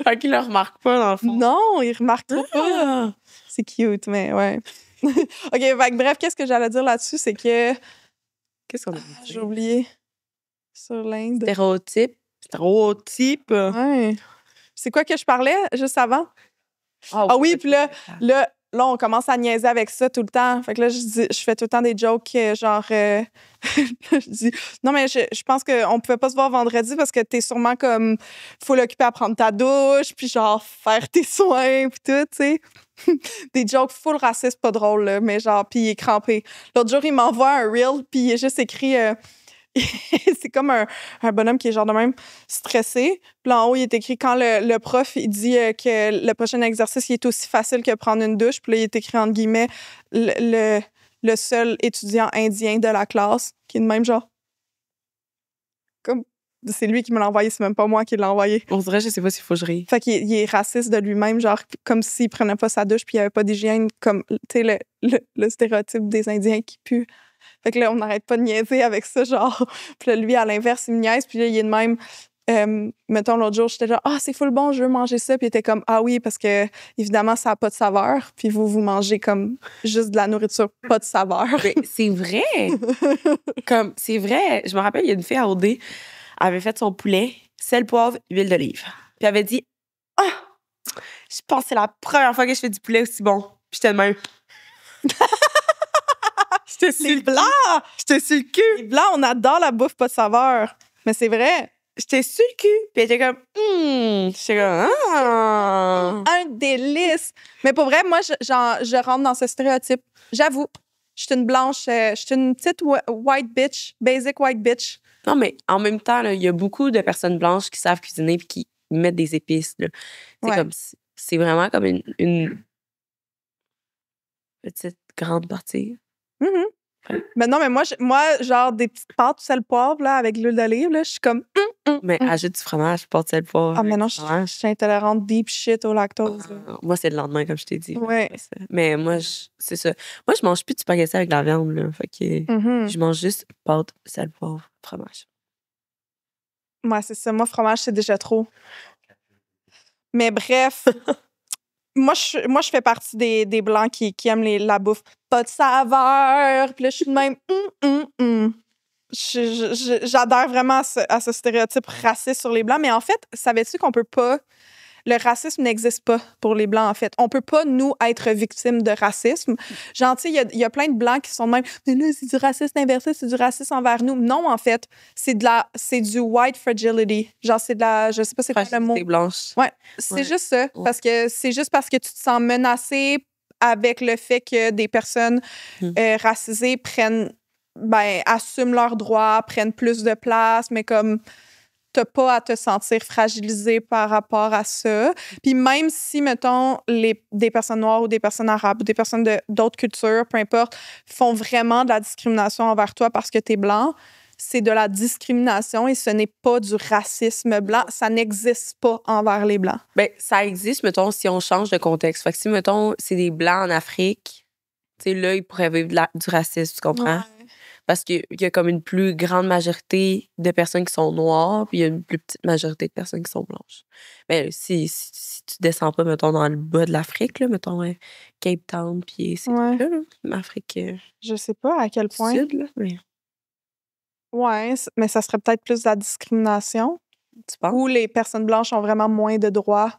Fait qu'ils le remarquent pas, dans le fond. Non, ils remarquent trop pas. Ah. C'est cute, mais ouais. OK, fait que bref, qu'est-ce que j'allais dire là-dessus, c'est que... Qu'est-ce qu'on a dit? J'ai oublié. Sur l'Inde. Stéréotype. Ouais. C'est quoi que je parlais juste avant? Ah oui, puis là, on commence à niaiser avec ça tout le temps. Fait que là, je fais tout le temps des jokes, genre... je dis, non, mais je pense qu'on pouvait pas se voir vendredi parce que t'es sûrement comme... Faut l'occuper à prendre ta douche, puis genre faire tes soins, puis tout, tu sais. Des jokes full racistes, pas drôles, là, mais genre, puis il est crampé. L'autre jour, il m'envoie un reel, puis il est juste écrit... c'est comme un bonhomme qui est genre de même stressé. Puis là, en haut, il est écrit quand le prof il dit que le prochain exercice il est aussi facile que prendre une douche. Puis là, il est écrit entre guillemets le seul étudiant indien de la classe qui est de même genre. Comme c'est lui qui me l'a envoyé, c'est même pas moi qui l'ai envoyé. On dirait, je sais pas s'il faut que je rie. Fait qu'il il est raciste de lui-même, genre comme s'il prenait pas sa douche puis il y avait pas d'hygiène, comme tu sais le stéréotype des Indiens qui puent. Fait que là, on n'arrête pas de niaiser avec ça, genre. Puis là, lui, à l'inverse, il me niaise. Puis là, il est de même. Mettons, l'autre jour, j'étais genre, ah, c'est full bon, je veux manger ça. Puis il était comme, ah oui, parce que, évidemment, ça n'a pas de saveur. Puis vous mangez comme juste de la nourriture, pas de saveur. Mais c'est vrai. Comme, c'est vrai. Je me rappelle, il y a une fille à OD, elle avait fait son poulet, sel, poivre, huile d'olive. Puis elle avait dit, ah, je pense que c'est la première fois que je fais du poulet aussi bon. Puis j'étais de même. J'étais sur le Blancs! J'étais sur le cul. Les Blancs, on adore la bouffe, pas de saveur. Mais c'est vrai. J'étais sur le cul. Puis elle était comme, J'étais comme, ah. Un délice. Mais pour vrai, moi, je rentre dans ce stéréotype. J'avoue. Je suis une blanche, je suis une petite white bitch, basic white bitch. Non, mais en même temps, il y a beaucoup de personnes blanches qui savent cuisiner puis qui mettent des épices. Là. Ouais. Comme, c'est vraiment comme une petite grande partie. Mm-hmm. Mais non, mais moi, genre, des petites pâtes sel poivre, là, avec l'huile d'olive, là, je suis comme... Mais ajoute du fromage, pas de sel poivre. Ah, mais non, je suis intolérante deep shit au lactose. Moi, c'est le lendemain, comme je t'ai dit. Ouais. Mais moi, c'est ça. Moi, je mange plus de spaghetti avec de la viande, là. Fait que je mange juste pâte, sel, poivre, fromage. Ouais, c'est ça. Moi, fromage, c'est déjà trop. Mais bref, moi, je fais partie des Blancs qui aiment la bouffe. Pas de saveur. Puis là, je suis de même... J'adhère vraiment à ce stéréotype raciste sur les Blancs. Mais en fait, savais-tu qu'on peut pas... Le racisme n'existe pas pour les Blancs, en fait. On peut pas, nous, être victimes de racisme. Genre, tu sais, il y a plein de Blancs qui sont de même, mais là, c'est du racisme inversé, c'est du racisme envers nous. Non, en fait, c'est du white fragility. Genre, c'est de la... Je sais pas c'est quoi le mot. Fragilité blanche. Ouais, c'est juste ça. Parce que c'est juste parce que tu te sens menacé avec le fait que des personnes racisées assument leurs droits, prennent plus de place, mais comme... t'as pas à te sentir fragilisé par rapport à ça. Puis même si, mettons, des personnes noires ou des personnes arabes ou des personnes d'autres cultures, peu importe, font vraiment de la discrimination envers toi parce que t'es blanc, c'est de la discrimination et ce n'est pas du racisme blanc. Ça n'existe pas envers les Blancs. Ben, ça existe, mettons, si on change de contexte. Fait que si, mettons, c'est des Blancs en Afrique, tu sais, là, ils pourraient vivre du racisme, tu comprends? Ouais. Parce qu'il y a comme une plus grande majorité de personnes qui sont noires, puis il y a une plus petite majorité de personnes qui sont blanches. Mais si tu descends pas, mettons, dans le bas de l'Afrique, là, mettons, Cape Town, puis c'est Ouais. là, l'Afrique Je sais pas à quel point. sud, là, mais Ouais, mais ça serait peut-être plus de la discrimination. tu penses? Où les personnes blanches ont vraiment moins de droits.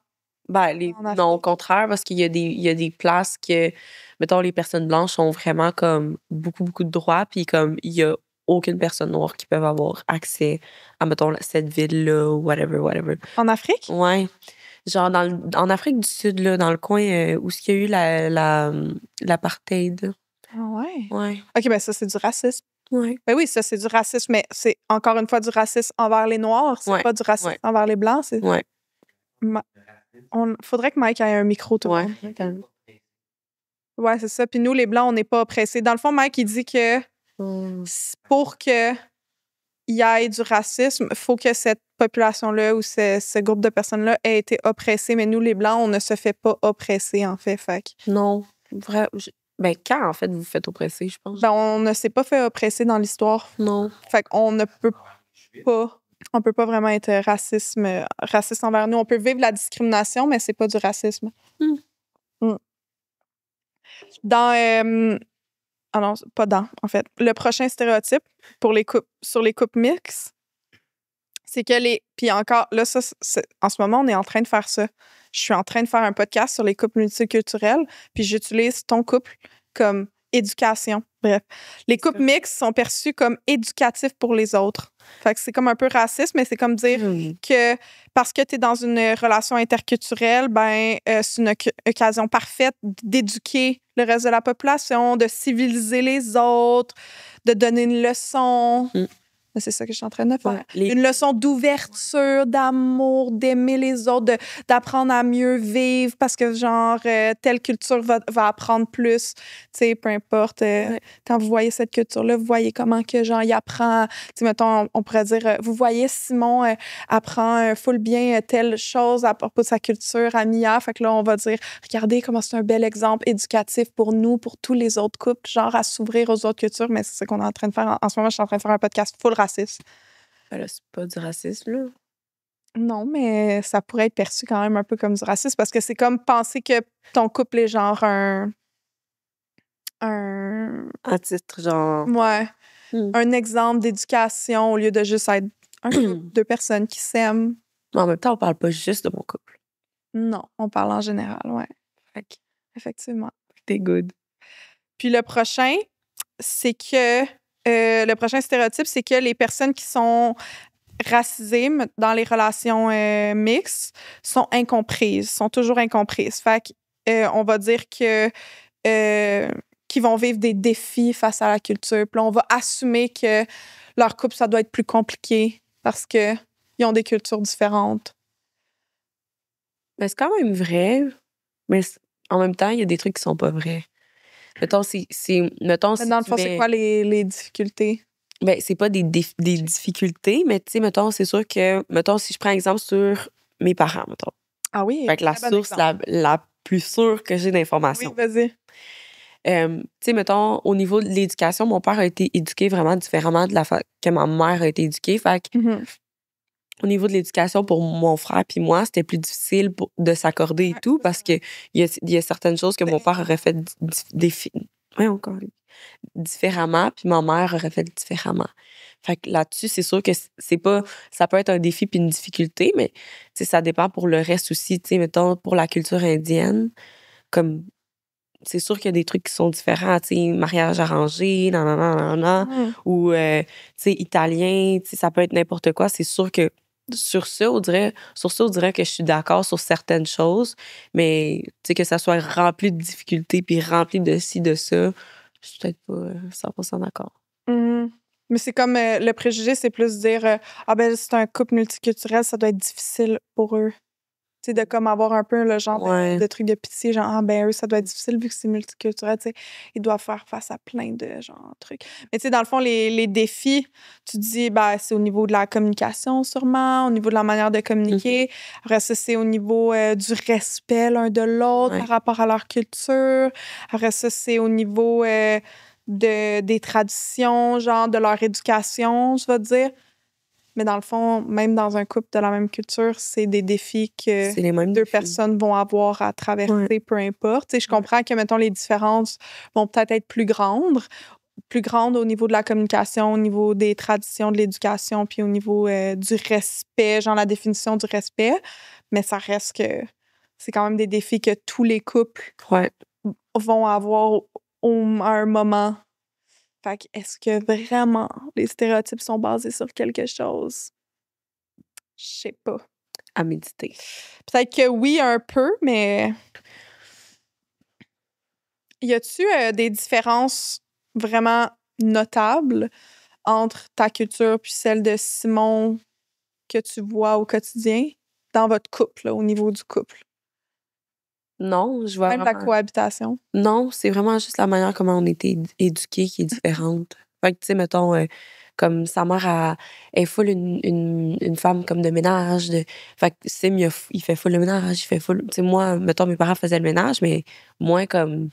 Ben, En Afrique. non, au contraire, parce qu'il y a des places que, mettons, les personnes blanches ont vraiment comme beaucoup, beaucoup de droits, puis comme il y a aucune personne noire qui peut avoir accès à, mettons, cette ville-là, ou whatever. En Afrique? Ouais. Genre, en Afrique du Sud, là, dans le coin où il y a eu l'apartheid. Ah ouais. Ouais. OK, ben ça, c'est du racisme. Ouais. Ben oui, ça, c'est du racisme, mais c'est encore une fois du racisme envers les Noirs. C'est pas du racisme envers les Blancs. Ouais. Faudrait que Mike ait un micro, toi. Ouais. Ouais, c'est ça. Puis nous, les Blancs, on n'est pas oppressés. Dans le fond, Mike, il dit que pour qu'il y ait du racisme, il faut que cette population-là ou ce groupe de personnes-là ait été oppressé. Mais nous, les Blancs, on ne se fait pas oppresser, en fait. Non. Ben, quand, en fait, vous vous faites oppresser, je pense? Ben, on ne s'est pas fait oppresser dans l'histoire. Non. Fait qu'on ne peut pas... On peut pas vraiment être raciste envers nous. On peut vivre la discrimination, mais c'est pas du racisme. Dans... ah non, pas dans, en fait. Le prochain stéréotype sur les couples mixtes, c'est que puis encore, là, ça, en ce moment, on est en train de faire ça. Je suis en train de faire un podcast sur les couples multiculturels, puis j'utilise ton couple comme éducation. Bref. Les couples mixtes sont perçus comme éducatifs pour les autres. Fait que c'est comme un peu raciste, mais c'est comme dire que parce que tu es dans une relation interculturelle, c'est une occasion parfaite d'éduquer le reste de la population, de civiliser les autres, de donner une leçon. C'est ça que je suis en train de faire. Ouais, une leçon d'ouverture, d'amour, d'aimer les autres, d'apprendre à mieux vivre parce que, genre, telle culture va apprendre plus. Tu sais, peu importe. Quand vous voyez cette culture-là, vous voyez comment que, genre, il apprend. Tu sais, mettons, on pourrait dire, vous voyez Simon apprend full bien telle chose à propos de sa culture à Mia. Fait que là, on va dire, regardez comment c'est un bel exemple éducatif pour nous, pour tous les autres couples, genre, à s'ouvrir aux autres cultures. Mais c'est ce qu'on est en train de faire. En ce moment, je suis en train de faire un podcast full raciste. Ben là, c'est pas du racisme, là. Non, mais ça pourrait être perçu quand même un peu comme du racisme parce que c'est comme penser que ton couple est genre un titre, genre... Ouais. Un exemple d'éducation au lieu de juste être deux personnes qui s'aiment. Mais en même temps, on parle pas juste de mon couple. Non, on parle en général, ouais. Fait que... Effectivement. T'es good. Puis le prochain, c'est que... le prochain stéréotype, c'est que les personnes qui sont racisées dans les relations mixtes sont incomprises, sont toujours incomprises. Fait que, on va dire que qu'ils vont vivre des défis face à la culture. Puis là, on va assumer que leur couple, ça doit être plus compliqué parce qu'ils ont des cultures différentes. Mais c'est quand même vrai, mais en même temps, il y a des trucs qui sont pas vrais. Mettons, mettons, Mais si dans le tu fond, c'est mets... quoi les difficultés? Ben, c'est pas des difficultés, mais tu sais, mettons, c'est sûr que, mettons, si je prends exemple sur mes parents, mettons. Ah oui, Fait que la très bon source exemple. la plus sûre que j'ai Oui, d'informations. vas-y. Tu sais, mettons, au niveau de l'éducation, mon père a été éduqué vraiment différemment de la façon que ma mère a été éduquée. Fait que, Mhm. au niveau de l'éducation, pour mon frère puis moi, c'était plus difficile de s'accorder et Ouais, tout ça, parce c'est qu'il y a certaines choses que mon père aurait fait différemment, puis ma mère aurait fait différemment. Fait que là-dessus, c'est sûr que c'est pas... Ça peut être un défi puis une difficulté, mais tu sais, ça dépend pour le reste aussi. Tu sais, mettons, pour la culture indienne, comme... C'est sûr qu'il y a des trucs qui sont différents, tu sais, mariage arrangé, nanana, Mhm. ou, tu sais, italien, tu sais, ça peut être n'importe quoi. C'est sûr que sur ça, on dirait que je suis d'accord sur certaines choses, mais, tu sais, que ça soit rempli de difficultés puis rempli de ci, de ça, je suis peut-être pas 100% d'accord. Mhm. Mais c'est comme le préjugé, c'est plus dire ah ben c'est un couple multiculturel, ça doit être difficile pour eux. Tu sais, de comme avoir un peu le genre Ouais. de truc de pitié, genre ah ben eux, ça doit être difficile vu que c'est multiculturel, tu sais, ils doivent faire face à plein de genre trucs. Mais tu sais, dans le fond, les défis, tu dis ben c'est au niveau de la communication sûrement, au niveau de la manière de communiquer. Après ça, c'est au niveau du respect l'un de l'autre Ouais. par rapport à leur culture. Après ça, c'est au niveau des traditions, genre de leur éducation, je vais dire. Mais dans le fond, même dans un couple de la même culture, c'est des défis que C'est les mêmes deux défis. personnes vont avoir à traverser, Ouais. peu importe. Tu sais, je comprends que, mettons, les différences vont peut-être être plus grandes au niveau de la communication, au niveau des traditions de l'éducation, puis au niveau du respect, genre la définition du respect. Mais ça reste que c'est quand même des défis que tous les couples Ouais. vont avoir à un moment. Fait que est-ce que vraiment les stéréotypes sont basés sur quelque chose? Je sais pas. À méditer. Peut-être que oui, un peu, mais y a-tu des différences vraiment notables entre ta culture puis celle de Simon que tu vois au quotidien dans votre couple, là, au niveau du couple? Non, je vois Même la vraiment... cohabitation. Non, c'est vraiment juste la manière comment on a été éduqués qui est différente. Fait que, tu sais, mettons, comme sa mère est full une femme comme de ménage. Fait que Sim, il fait full le ménage, il fait full... Tu sais, moi, mettons, mes parents faisaient le ménage, mais moins comme...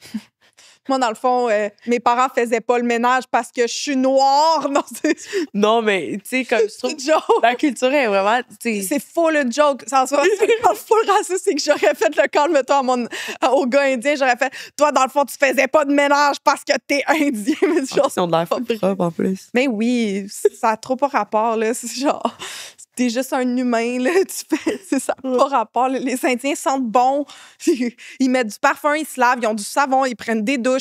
Moi, dans le fond, mes parents faisaient pas le ménage parce que je suis noire. Non, c'est Non, mais, tu sais, comme je trouve... une joke. La culture est vraiment... tu sais, C'est full une joke. Ça en soit, c'est pas full raciste, c'est que j'aurais fait le call, mettons, au gars indien, j'aurais fait, toi, dans le fond, tu faisais pas de ménage parce que t'es indien. Mais en genre, plus, ils ont de l'air pas full vrai. propre, en plus. Mais oui, ça a trop pas rapport, là. C'est genre, t'es juste un humain, là. Ça n'a pas rapport. Là. Les Indiens sentent bon. Ils mettent du parfum, ils se lavent, ils ont du savon, ils prennent des douches.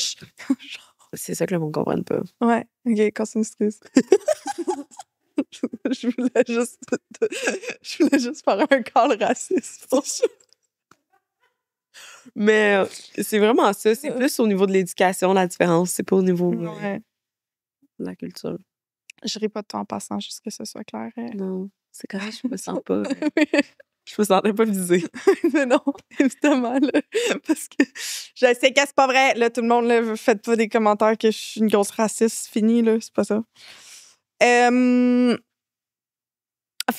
C'est ça que le monde ne comprenne pas. Ouais, OK, continue, excuse. je voulais juste faire un call raciste. Mais c'est vraiment ça. C'est plus au niveau de l'éducation, la différence. C'est pas au niveau Ouais. de la culture. Je ris pas de toi en passant, juste que ce soit clair. Non, c'est correct, je me sens pas... Je me sentais pas visée. Mais non, évidemment, là, parce que je sais que c'est pas vrai. Là, tout le monde, là, faites pas des commentaires que je suis une grosse raciste. Fini, là, c'est pas ça. Fait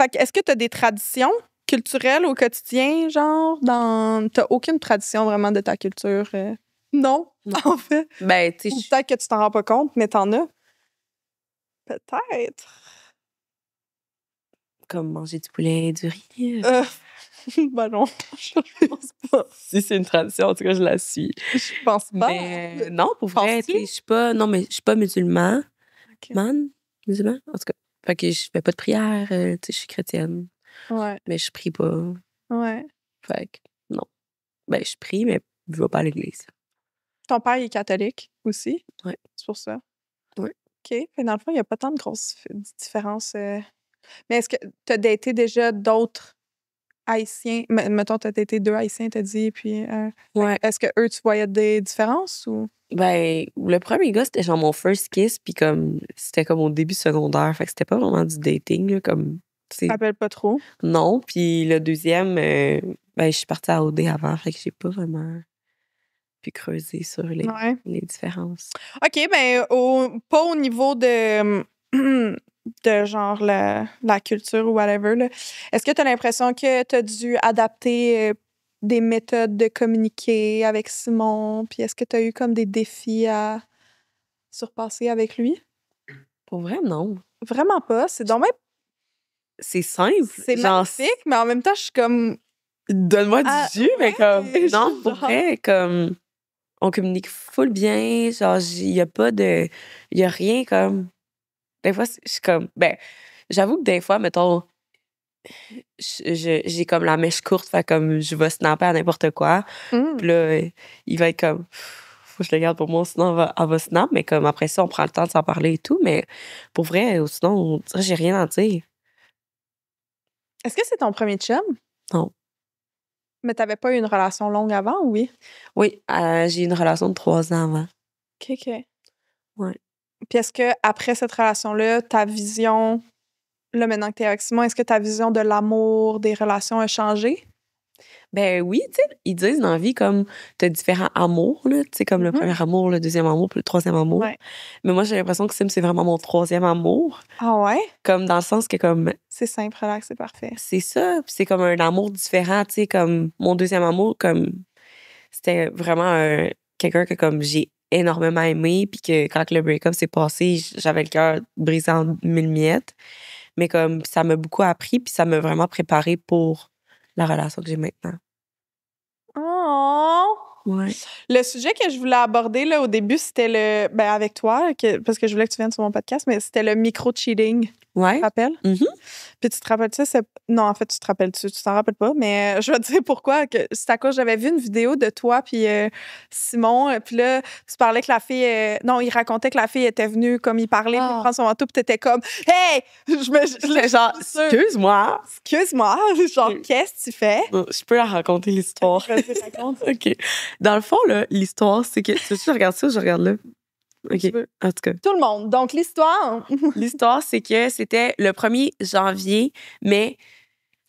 que, est-ce que tu as des traditions culturelles au quotidien, genre, t'as aucune tradition vraiment de ta culture? Non, Non. en fait. Ben, tu Ou sais, peut-être que tu t'en rends pas compte, mais t'en as. Peut-être. comme manger du poulet, du riz. Ben non, je pense pas. Si c'est une tradition, en tout cas, je la suis. Je pense pas. Mais non, pour vrai, Penses-tu? tu sais, je suis pas... Non, mais je suis pas musulman. Ok. Musulman, en tout cas. Fait que je fais pas de prière, tu sais, je suis chrétienne. Ouais, Mais je prie pas. ouais. Fait que non. Ben, je prie, mais je vais pas à l'église. Ton père il est catholique aussi? Ouais. C'est pour ça? Ouais. OK. Fait dans le fond, il n'y a pas tant de grosses différences. Mais est-ce que tu as daté déjà d'autres Haïtiens? Mettons, tu as daté 2 Haïtiens, t'as dit, puis Ouais. est-ce que eux tu voyais des différences ou? Ben, le premier gars, c'était genre mon first kiss, puis comme, c'était comme au début secondaire, fait que c'était pas vraiment du dating, là, comme, tu Tu sais, te rappelles pas trop? non. Puis le deuxième, ben, je suis partie à OD avant, fait que j'ai pas vraiment... pu creuser sur Ouais. les différences. OK, ben, pas au niveau de, de genre la culture ou whatever, là. Est-ce que tu as l'impression que tu as dû adapter des méthodes de communiquer avec Simon? Puis est-ce que tu as eu comme des défis à surpasser avec lui? Pour vrai, non. Vraiment pas. C'est donc même, C'est simple. c'est Genre, magnifique, mais en même temps, je suis comme. donne-moi du Ah, jus, mais comme. ouais, Non, pour genre. vrai, comme. On communique full bien. Genre, il y a pas de. Il y a rien comme. Des fois, je suis comme. Ben, j'avoue que des fois, mettons. J'ai comme la mèche courte, fait comme je vais snapper à n'importe quoi. Mm. Puis là, il va être comme. Faut que je le garde pour moi, sinon elle va snap. Mais comme après ça, on prend le temps de s'en parler et tout. Mais pour vrai, sinon, on dirait que j'ai rien à dire. Est-ce que c'est ton premier chum? Non. Mais t'avais pas eu une relation longue avant, ou oui? Oui, j'ai eu une relation de 3 ans avant. OK, OK. Ouais. Puis est-ce que après cette relation-là, ta vision, là, maintenant que t'es avec Simon, est-ce que ta vision de l'amour, des relations a changé? Ben oui, tu sais, ils disent dans la vie comme t'as différents amours, là, tu sais, comme le Mhm. premier amour, le deuxième amour, puis le troisième amour. Ouais. Mais moi, j'ai l'impression que Sim, c'est vraiment mon troisième amour. Ah ouais? Comme dans le sens que comme C'est simple, relax, c'est parfait. c'est ça, puis c'est comme un amour différent, tu sais, comme mon deuxième amour, comme c'était vraiment quelqu'un que comme j'ai énormément aimé, puis que quand le break-up s'est passé, j'avais le cœur brisé en 1000 miettes. Mais comme ça m'a beaucoup appris, puis ça m'a vraiment préparé pour la relation que j'ai maintenant. Oh! Ouais. Le sujet que je voulais aborder là, au début, c'était le. Ben, avec toi, parce que je voulais que tu viennes sur mon podcast, mais c'était le micro-cheating. Tu Ouais. te rappelles? Mhm. Puis tu te rappelles-tu? Non, en fait, tu te rappelles-tu? Tu t'en rappelles pas, mais je vais te dire pourquoi. C'est à cause j'avais vu une vidéo de toi puis Simon. Puis là, tu parlais que la fille. Non, il racontait que la fille était venue, comme il parlait, puis Ah. prendre son manteau, puis t'étais comme Hey! J'étais genre, excuse-moi. Excuse-moi, genre, qu'est-ce que tu fais? Je peux la raconter l'histoire. Vas-y, raconte. OK. Dans le fond, là, l'histoire, c'est que. Tu veux que je regarde ça ou je regarde là? OK. Tu veux. En tout cas. Tout le monde. Donc, l'histoire. L'histoire, c'est que c'était le 1er janvier, mais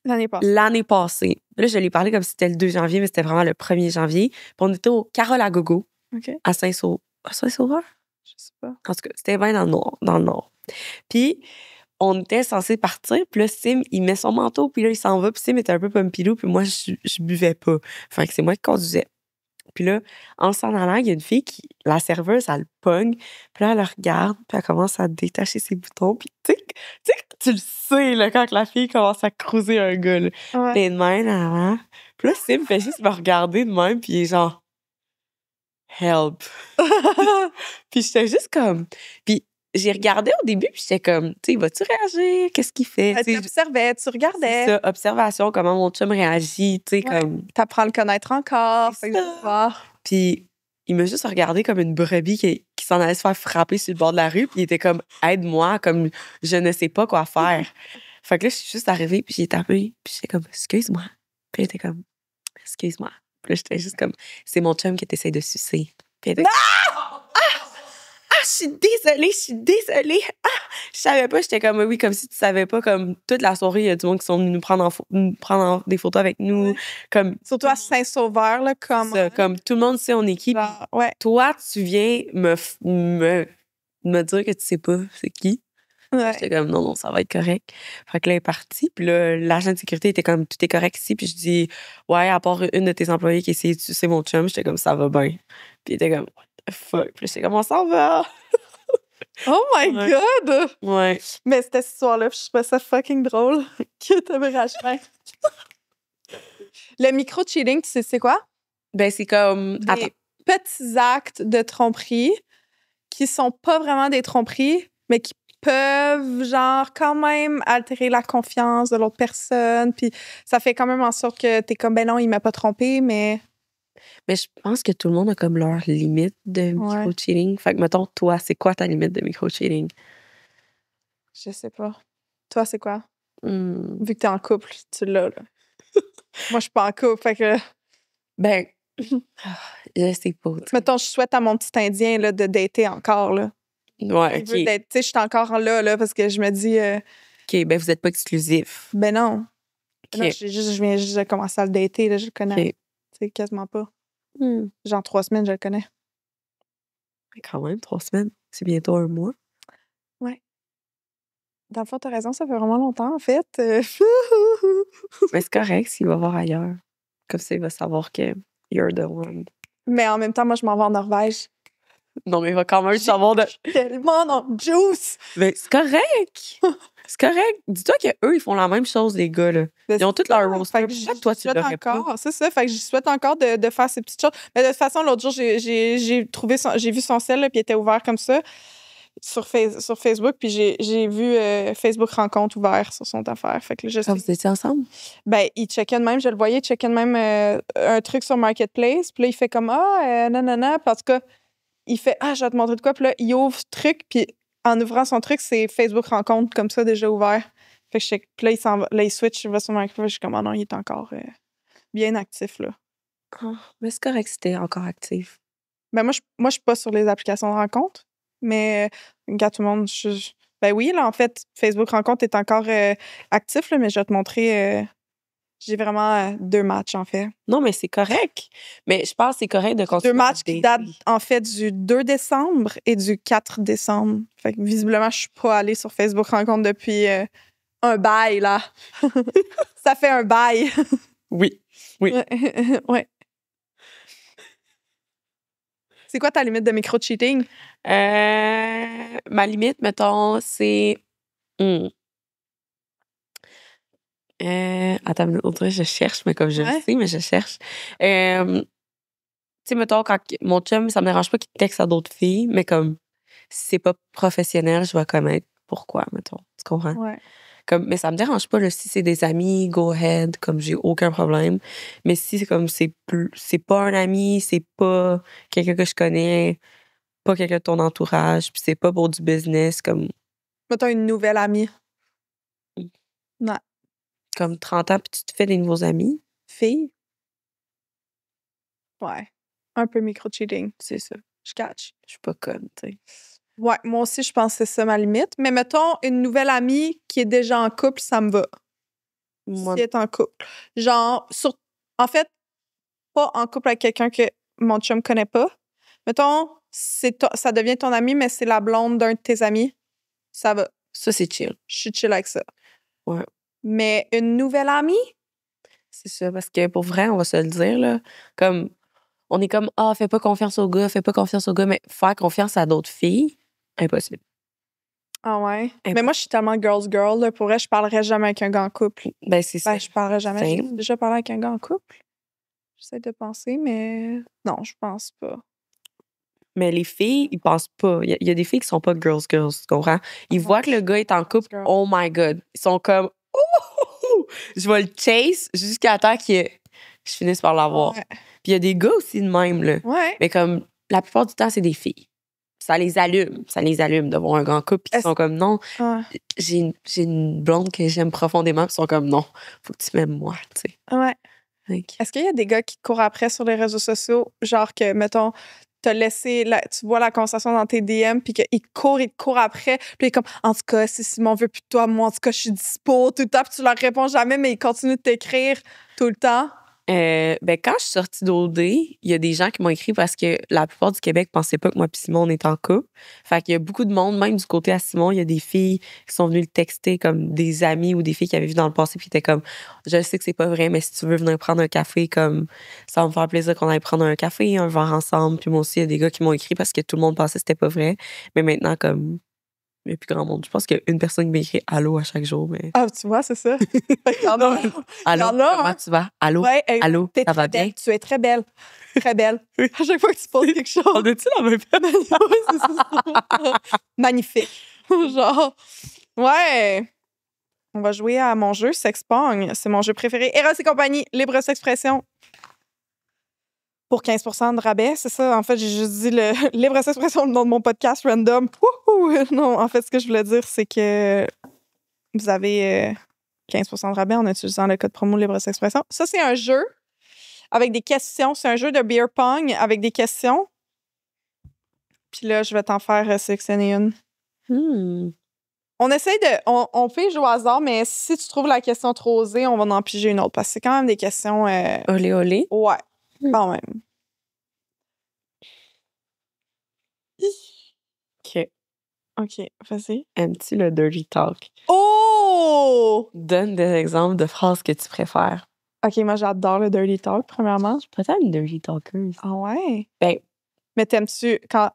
L'année passée. l'année passée. Là, je l'ai parlé comme si c'était le 2 janvier, mais c'était vraiment le 1er janvier. Puis on était au Carole à Gogo, OK. à Saint-Sauveur? Je sais pas. En tout cas, c'était bien dans le nord. Dans le nord. Puis, on était censé partir. Puis là, Sim, il met son manteau. Puis là, il s'en va. Puis Sim était un peu pompilou. Puis moi, je buvais pas. Fait que c'est moi qui conduisais. Puis là, en s'en allant, il y a une fille qui, la serveuse, elle le pogne. Puis là, elle le regarde. Puis elle commence à détacher ses boutons. Puis tu le sais, là, quand la fille commence à cruiser un gars, là. Ouais. Les mains avant. Puis là, Sim fait juste me regarder de même. Puis il est genre, help. Puis j'étais juste comme. Puis j'ai regardé au début, puis j'étais comme, tu sais, vas-tu réagir? Qu'est-ce qu'il fait? Tu observais, tu C'est regardais. ça, observation, comment mon chum réagit, tu sais, Ouais. comme. T'apprends à le connaître encore. C'est Fait que ça. je vais voir. Puis il m'a juste regardé comme une brebis qui s'en allait se faire frapper sur le bord de la rue, puis il était comme, aide-moi, comme, je ne sais pas quoi faire. Fait que là, je suis juste arrivée, puis j'ai tapé, puis j'étais comme, excuse-moi. Puis il était comme, excuse-moi. Puis là, j'étais juste comme, c'est mon chum qui t'essaie de sucer. Puis il était je suis désolée. Ah, je savais pas, j'étais comme, oui, comme si tu savais pas, comme, toute la soirée, il y a du monde qui sont venus nous prendre des photos avec nous. Comme, Surtout à Saint-Sauveur, là, comme. ça, comme tout le monde sait on est qui. Genre, ouais. Toi, tu viens me dire que tu sais pas c'est qui. Ouais. J'étais comme, non, ça va être correct. Fait que là, elle est partie. Puis là, l'agent de sécurité était comme, tout est correct ici. Puis je dis, ouais, à part une de tes employés qui essayait de sucer mon chum, j'étais comme, ça va bien. Puis il était comme, what the fuck. Puis j'étais comme, on s'en va. Oh my Ouais. God! Ouais. Mais c'était ce soir-là, puis je trouvais ça fucking drôle que t'avais racheté. Le micro-cheating, tu sais c'est quoi? Ben, c'est comme. Des Attends. petits actes de tromperie qui sont pas vraiment des tromperies, mais qui peuvent, genre, quand même altérer la confiance de l'autre personne. Puis ça fait quand même en sorte que t'es comme, ben non, il m'a pas trompé, mais. Mais je pense que tout le monde a comme leur limite de Ouais. micro-cheating. Fait que, mettons, toi, c'est quoi ta limite de micro-cheating? Je sais pas. Toi, c'est quoi? Hmm. Vu que t'es en couple, tu l'as, là. Moi, je suis pas en couple, fait que. Ben, je sais pas. tu sais. Mettons, je souhaite à mon petit Indien là, de dater encore. Là. Ouais, Il veut OK. d'être- tu sais, je suis encore là, parce que je me dis, OK, ben, vous êtes pas exclusif. ben non. OK. Non, je viens juste de commencer à le dater, là, je le connais. OK. Tu sais, quasiment pas. Genre 3 semaines, je le connais. Mais quand même, 3 semaines. C'est bientôt 1 mois. Dans le fond, t'as raison, ça fait vraiment longtemps, en fait. Mais c'est correct s'il va voir ailleurs. Comme ça, il va savoir que you're the one. Mais en même temps, moi, je m'en vais en Norvège. Non, mais il va quand même savoir de... Tellement dans juice! Mais c'est correct! C'est correct. Dis-toi qu'eux, ils font la même chose, les gars, là. Ils ont toutes leurs roster. Fait que Pourquoi toi, tu l'aurais pas? C'est ça. Fait que je souhaite encore de faire ces petites choses. Mais de toute façon, l'autre jour, j'ai vu son sel, là, puis il était ouvert comme ça sur Facebook, puis j'ai vu Facebook Rencontre ouvert sur son affaire. Fait que là, Quand vous étiez ensemble? Ben, il checkait de même, je le voyais, il checkait de même un truc sur Marketplace, puis là, il fait comme nanana, puis en tout cas, il fait je vais te montrer de quoi, puis là, il ouvre ce truc, puis en ouvrant son truc, c'est Facebook Rencontre comme ça, déjà ouvert. Fait que puis là, il s'en va, là, il switch, il va sur Marketplace, je suis comme, non, il est encore bien actif, là. Mais c'est correct si t'es encore actif. Ben, moi, je suis pas sur les applications de rencontre, mais, regarde, tout le monde, ben oui, là, en fait, Facebook Rencontre est encore actif, là, mais je vais te montrer, j'ai vraiment 2 matchs, en fait. Non, mais c'est correct. Mais je pense que c'est correct de continuer. 2 matchs qui datent, en fait, du 2 décembre et du 4 décembre. Fait que, visiblement, je suis pas allée sur Facebook Rencontre depuis un bail, là. Ça fait un bail. Oui. Oui. Ouais. C'est quoi ta limite de micro-cheating? Ma limite, mettons, c'est... Attends, autre, je cherche, mais comme je le sais, mais je cherche. Tu sais, mettons, quand mon chum, ça me dérange pas qu'il texte à d'autres filles, mais comme si c'est pas professionnel, je vais connaître pourquoi, mettons. Tu comprends? Ouais. Mais ça me dérange pas, là, si c'est des amis, go ahead, comme j'ai aucun problème. Mais si c'est comme c'est pas un ami, c'est pas quelqu'un que je connais, pas quelqu'un de ton entourage, puis c'est pas pour du business, comme... Mettons une nouvelle amie. Non. Comme 30 ans, puis tu te fais des nouveaux amis. Fille? Ouais. Un peu micro-cheating. C'est ça. Je catch. Je suis pas conne, tu sais. Ouais, moi aussi, je pense que c'est ça ma limite. Mais mettons, une nouvelle amie qui est déjà en couple, ça me va. Moi, Si elle est en couple. Genre, en fait, pas en couple avec quelqu'un que mon chum connaît pas. Mettons, ça devient ton ami, mais c'est la blonde d'un de tes amis. Ça va. ça, c'est chill. Je suis chill avec ça. Ouais. Mais une nouvelle amie? C'est ça, parce que pour vrai, on va se le dire, là, comme, on est comme, fais pas confiance au gars, mais faire confiance à d'autres filles, impossible. Ah ouais? Mais moi, je suis tellement girl's girl, là. Pour vrai, je parlerais jamais avec un gars en couple. Ben, c'est ça. Ben, je parlerais jamais. J'ai Same. déjà parlé avec un gars en couple. J'essaie de penser, mais non, je pense pas. Mais les filles, ils pensent pas. Il y a des filles qui sont pas girls, tu comprends? Ils voient que le gars est en couple, Girl. oh my God. Ils sont comme, je vais le chase jusqu'à temps que je finisse par l'avoir. Ouais. Puis il y a des gars aussi de même, là. Ouais. Mais comme, la plupart du temps, c'est des filles. Ça les allume de voir un grand couple. Puis ils sont comme, non, Ouais. j'ai une blonde que j'aime profondément. Puis ils sont comme, non, faut que tu m'aimes moi, tu sais. Ouais. Fait que- Est-ce qu'il y a des gars qui te courent après sur les réseaux sociaux? Genre que, mettons, t'as laissé, tu vois la conversation dans tes DM, puis qu'il te court après. Puis il est comme, en tout cas, si Simon veut plus de toi, moi, en tout cas, je suis dispo, tout le temps. Puis tu leur réponds jamais, mais ils continuent de t'écrire tout le temps. Ben, quand je suis sortie d'OD, il y a des gens qui m'ont écrit parce que la plupart du Québec pensaient pas que moi et Simon, on était en couple. Fait qu'il y a beaucoup de monde, même du côté à Simon, il y a des filles qui sont venues le texter comme des amis ou des filles qui avaient vu dans le passé puis qui étaient comme, je sais que c'est pas vrai, mais si tu veux venir prendre un café, comme, ça va me faire plaisir qu'on aille prendre un café, un verre ensemble. Puis moi aussi, il y a des gars qui m'ont écrit parce que tout le monde pensait que c'était pas vrai. Mais maintenant, comme, il n'y a plus grand monde. Je pense qu'il y a une personne qui m'écrit allô à chaque jour, mais. Ah, tu vois, c'est ça. Fait qu'il y en a. Allô, Il y en a, comment hein? tu vas? Allô? Ouais, Allô, t'es ça va très belle. bien? Tu es très belle. Très belle. À chaque fois que tu poses quelque chose. On a-tu la même peine? Ouais, c'est ça. Magnifique. Genre, ouais. On va jouer à mon jeu Sexpong. C'est mon jeu préféré. Eros et compagnie, libre s'expression. Pour 15% de rabais, c'est ça. En fait, j'ai juste dit le libre s'expression, le nom de mon podcast random. Wouhou! Non, en fait, ce que je voulais dire, c'est que vous avez 15% de rabais en utilisant le code promo libre s'expression. Ça, c'est un jeu avec des questions. C'est un jeu de beer pong avec des questions. Puis là, je vais t'en faire sélectionner une. On essaye de... On fait jouer au hasard, mais si tu trouves la question trop osée, on va en piger une autre. Parce que c'est quand même des questions... Olé, olé. Ouais, quand même. OK, vas-y. Aimes-tu le dirty talk? Oh! Donne des exemples de phrases que tu préfères. OK, moi, j'adore le dirty talk, premièrement. Peut-être une dirty talkeuse. Ah ouais? Ben, Mais t'aimes-tu quand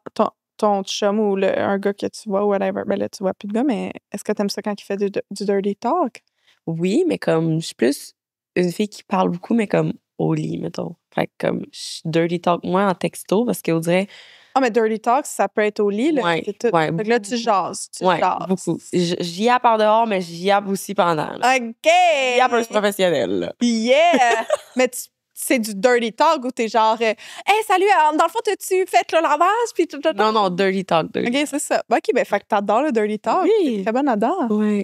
ton chum ou un gars que tu vois, whatever, ben là, tu vois plus de gars, mais est-ce que t'aimes ça quand il fait du dirty talk? oui, mais comme je suis plus une fille qui parle beaucoup, mais comme au lit, mettons. Fait que comme dirty talk moins en texto parce qu'on dirait. Ah, mais dirty talk, ça peut être au lit, là. Ouais, C'est tout. ouais, Fait que là, tu jases. Tu Ouais, jases. beaucoup. J'y yappe en dehors, mais j'y yappe aussi pendant. Là. OK! J'y yappe un professionnel. Là. Yeah! Mais c'est du dirty talk où t'es genre, hey, salut, dans le fond, t'as-tu fait le lavage? Puis tout. Non, dirty talk. Dirty OK, c'est ça. OK, ben, fait que t'adores le dirty talk. Oui. T'es très bonne là-dedans. Ouais.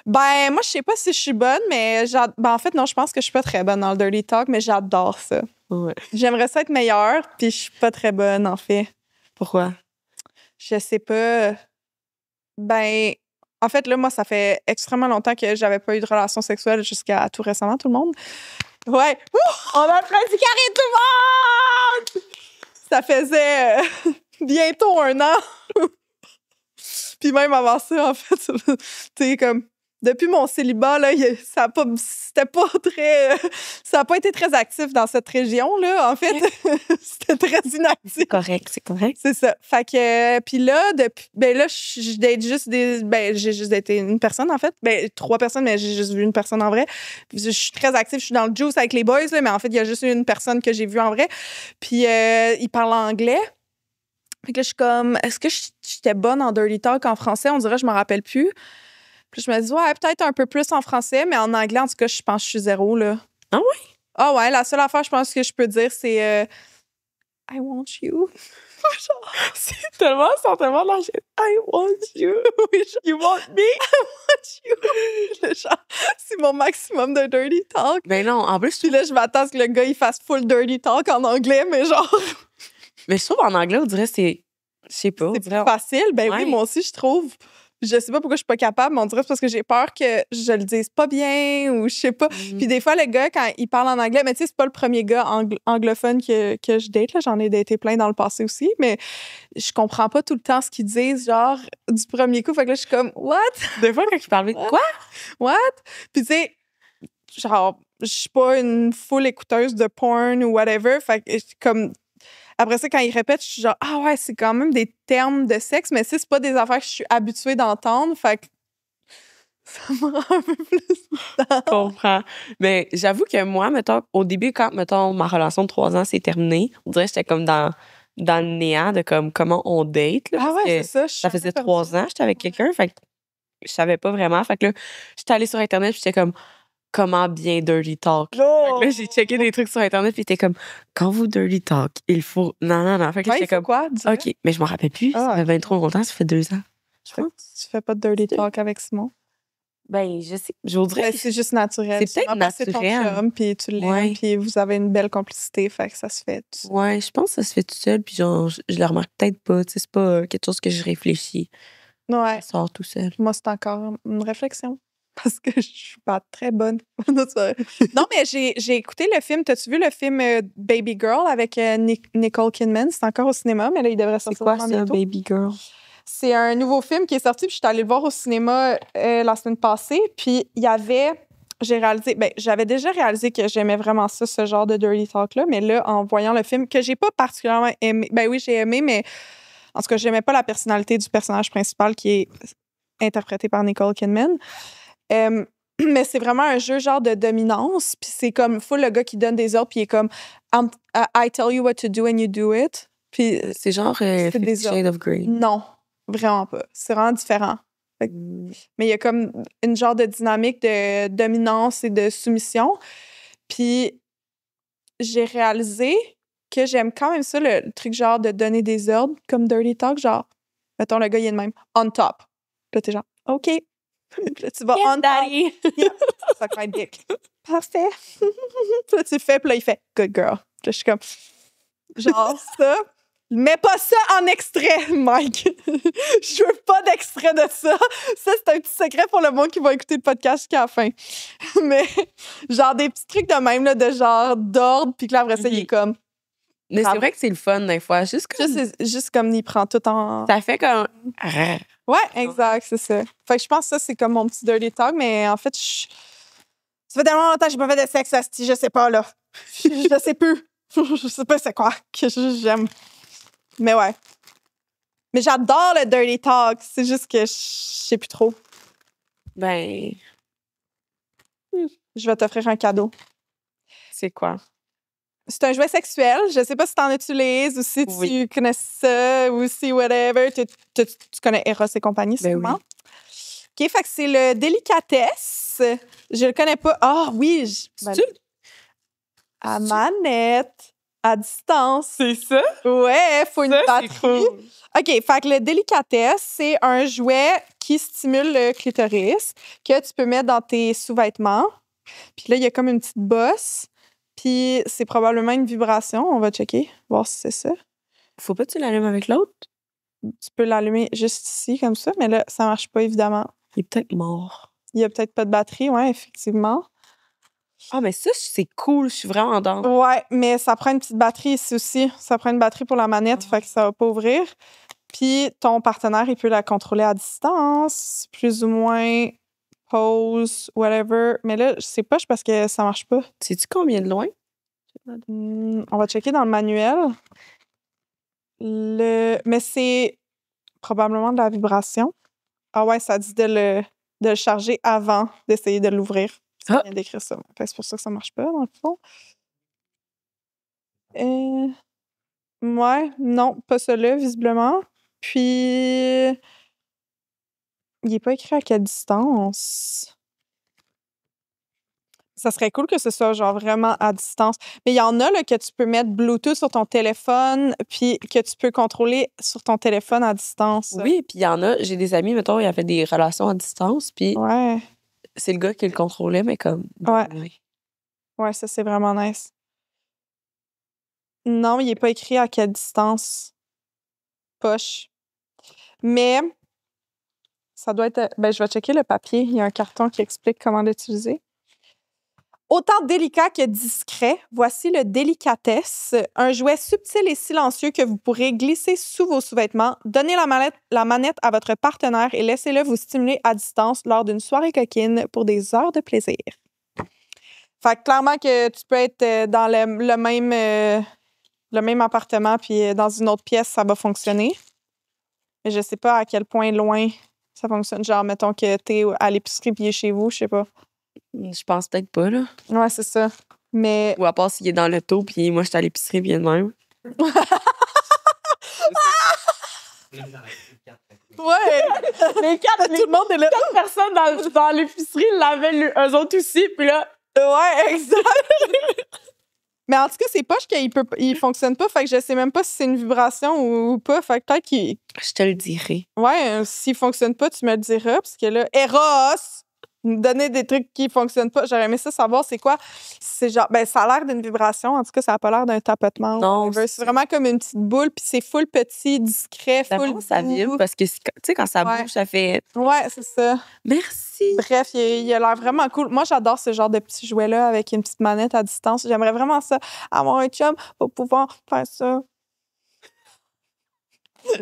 Ben, moi, je sais pas si je suis bonne, mais en fait, non, je pense que je suis pas très bonne dans le dirty talk, mais j'adore ça. Ouais. J'aimerais ça être meilleure, puis je suis pas très bonne, en fait. Pourquoi? Je sais pas. Ben, en fait, là, moi, ça fait extrêmement longtemps que j'avais pas eu de relation sexuelle jusqu'à tout récemment, tout le monde. Ouais. Ouh! On a pratiqué carré tout le monde! Ça faisait bientôt 1 an. Puis même avant ça, en fait, tu sais, comme... Depuis mon célibat, là, ça a pas été très actif dans cette région-là. En fait, c'était très inactif. C'est correct. C'est ça. Fait que, puis là, j'ai juste daté une personne, en fait. Ben, 3 personnes, mais j'ai juste vu une personne en vrai. Puis je suis très active, je suis dans le juice avec les boys, là, mais en fait, il y a juste une personne que j'ai vue en vrai. Puis il parle anglais. Fait que là, je suis comme, est-ce que j'étais bonne en dirty talk en français? On dirait, je m'en rappelle plus. Puis je me dis, ouais, peut-être un peu plus en français, mais en anglais, en tout cas, je pense que je suis 0, là. Ah ouais? Ah ouais, la seule affaire, je pense que je peux dire, c'est I want you. C'est tellement sentiment de la shit. I want you. You want me? I want you. Genre, c'est mon maximum de dirty talk. Ben non, en plus, Puis là, je m'attends à ce que le gars, il fasse full dirty talk en anglais, mais genre... mais je trouve en anglais, on dirait c'est... Je sais pas. C'est plus facile. Ben Ouais. oui, moi aussi, je trouve. Je sais pas pourquoi je suis pas capable, mais on dirait que c'est parce que j'ai peur que je le dise pas bien ou je sais pas. Puis des fois, le gars, quand il parle en anglais, mais tu sais, c'est pas le premier gars anglophone que je date. Là. J'en ai daté plein dans le passé aussi, mais je comprends pas tout le temps ce qu'ils disent, genre, du premier coup. Fait que là, je suis comme, what? Des fois, quand je parlais de quoi? What? Puis tu sais, genre, je suis pas une full écouteuse de porn ou whatever. Fait que comme... Après ça, quand il répète, je suis genre, ah ouais, c'est quand même des termes de sexe, mais c'est pas des affaires que je suis habituée d'entendre. Fait que ça me rend un peu plus Je comprends. Mais j'avoue que moi, mettons, au début, quand, mettons, ma relation de 3 ans s'est terminée, on dirait que j'étais comme dans le néant de comme comment on date. Là, Ah parce ouais, que c'est ça. ça faisait 3 ans, j'étais avec quelqu'un, fait que je savais pas vraiment. Fait que là, j'étais allée sur Internet, puis j'étais comme, comment bien dirty talk. Fait que là, j'ai checké des trucs sur Internet, puis j'étais comme, quand vous dirty talk, il faut. Non. Fait que là, Ouais, j'étais comme, quoi? Dis-le. OK, mais je m'en rappelle plus. Ah. Ça fait bien trop longtemps, ça fait 2 ans. Fait que tu fais pas de dirty talk avec Simon. Ben, je sais. Je voudrais. Ben, c'est juste naturel. C'est peut-être Sûrement parce que c'est ton naturel. chum, puis tu l'aimes, Ouais. puis vous avez une belle complicité, fait que ça se fait. Ouais, je pense que ça se fait tout seul, puis genre, je le remarque peut-être pas. Tu sais, c'est pas quelque chose que je réfléchis. Ouais. Ça sort tout seul. Moi, c'est encore une réflexion. Parce que je suis pas très bonne. Non, c'est vrai. Non, mais j'ai écouté le film. T'as-tu vu le film Baby Girl avec Nicole Kidman? C'est encore au cinéma, mais là, il devrait C'est sortir quoi vraiment ça, bientôt. Baby Girl? C'est un nouveau film qui est sorti, puis je suis allée le voir au cinéma la semaine passée. Puis il y avait... j'avais déjà réalisé que j'aimais vraiment ça, ce genre de dirty talk-là, mais là, en voyant le film, que j'ai pas particulièrement aimé... Ben oui, j'ai aimé, mais en tout cas, j'aimais pas la personnalité du personnage principal qui est interprété par Nicole Kidman. Mais c'est vraiment un jeu genre de dominance, puis c'est comme full le gars qui donne des ordres, puis il est comme I tell you what to do and you do it. Puis C'est genre des 50 Shades of Grey. non, vraiment pas. C'est vraiment différent. Mais il y a comme une genre de dynamique de dominance et de soumission. Puis j'ai réalisé que j'aime quand même ça, le truc genre de donner des ordres comme dirty talk, genre, mettons, le gars, il est de même, on top. Puis là, t'es genre, OK. Puis là, tu vas on top. Daddy! Yeah. Ça craint dick. Parfait. Puis là, tu le fais, puis là, il fait good girl. Puis là, je suis comme, genre ça. Mets pas ça en extrait, Mike. Je veux pas d'extrait de ça. Ça, c'est un petit secret pour le monde qui va écouter le podcast jusqu'à la fin. Mais genre des petits trucs de même, là, de genre d'ordre, puis que là, après ça, il est comme Mais c'est vrai que c'est le fun, des fois. Juste comme... Juste comme il prend tout en... Ça fait comme... Ouais, exact, c'est ça. Fait que je pense que ça, c'est comme mon petit dirty talk, mais en fait, ça fait tellement longtemps que j'ai pas fait de sexe, asti, je sais pas, là. Je sais plus. Je sais pas c'est quoi que j'aime. Mais ouais. Mais j'adore le dirty talk. C'est juste que je sais plus trop. Ben... Je vais t'offrir un cadeau. C'est quoi? C'est un jouet sexuel. Je sais pas si t'en utilises ou si tu connais ça ou si whatever. Tu connais Eros et compagnie, sûrement. Oui. OK, fait que c'est le Délicatesse. Je le connais pas. Ah oui. À manette, à distance. C'est ça? Ouais, faut une batterie. Cool. OK, fait que le Délicatesse, c'est un jouet qui stimule le clitoris que tu peux mettre dans tes sous-vêtements. Puis là, il y a comme une petite bosse. Puis c'est probablement une vibration. On va checker, voir si c'est ça. Faut pas que tu l'allumes avec l'autre? Tu peux l'allumer juste ici, comme ça, mais là, ça marche pas, évidemment. Il est peut-être mort. Il y a peut-être pas de batterie, ouais, effectivement. Ah, mais ça, c'est cool. Je suis vraiment dans. Ouais, mais ça prend une petite batterie ici aussi. Ça prend une batterie pour la manette, fait que ça va pas ouvrir. Puis ton partenaire, il peut la contrôler à distance, plus ou moins, pause, whatever. Mais là, c'est poche parce que ça marche pas. Sais-tu combien de loin? On va checker dans le manuel. Mais c'est probablement de la vibration. Ah ouais, ça dit de le charger avant d'essayer de l'ouvrir. Ça vient d'écrire ça. Fait que c'est pour ça que ça marche pas, dans le fond. Ouais, non, pas celui-là, visiblement. Puis, il est pas écrit à quelle distance. Ça serait cool que ce soit genre vraiment à distance. Mais il y en a là, que tu peux mettre Bluetooth sur ton téléphone, puis que tu peux contrôler sur ton téléphone à distance. Oui, puis il y en a. J'ai des amis, mettons, ils avaient des relations à distance, puis Ouais. c'est le gars qui le contrôlait, mais comme. Ouais. Ouais, ça, c'est vraiment nice. Non, il est pas écrit à quelle distance. Poche. Mais ça doit être... Ben, je vais checker le papier. Il y a un carton qui explique comment l'utiliser. Autant délicat que discret, voici le Délicatesse, un jouet subtil et silencieux que vous pourrez glisser sous vos sous-vêtements. Donnez la manette à votre partenaire et laissez-le vous stimuler à distance lors d'une soirée coquine pour des heures de plaisir. Fait que clairement que tu peux être dans le même appartement puis dans une autre pièce, ça va fonctionner. Mais je sais pas à quel point loin ça fonctionne. Genre, mettons que t'es à l'épicerie puis il est chez vous, je sais pas. Je pense peut-être pas, là. Ouais, c'est ça. Mais... Ou à part s'il est dans l'auto, puis moi, j'étais à l'épicerie bien de même. Ouais! Les quatre, tout le monde est là. 4 personnes dans l'épicerie l'avaient eux autres aussi, puis là... Ouais, exact! Mais en tout cas, c'est poche qu'il fonctionne pas, fait que je sais même pas si c'est une vibration ou pas. Fait que peut-être qu'il... Je te le dirai. Ouais, s'il fonctionne pas, tu me le diras, parce que là, Eros! Me donner des trucs qui fonctionnent pas. J'aurais aimé ça savoir c'est quoi. C'est genre, ben, ça a l'air d'une vibration. En tout cas, ça a pas l'air d'un tapotement. Non. C'est vraiment comme une petite boule, puis c'est full petit, discret, full. Ça vibre parce que, tu sais, quand ça bouge, ça fait. Ouais, c'est ça. Merci. Bref, il a l'air vraiment cool. Moi, j'adore ce genre de petits jouets-là avec une petite manette à distance. J'aimerais vraiment ça, avoir un chum pour pouvoir faire ça.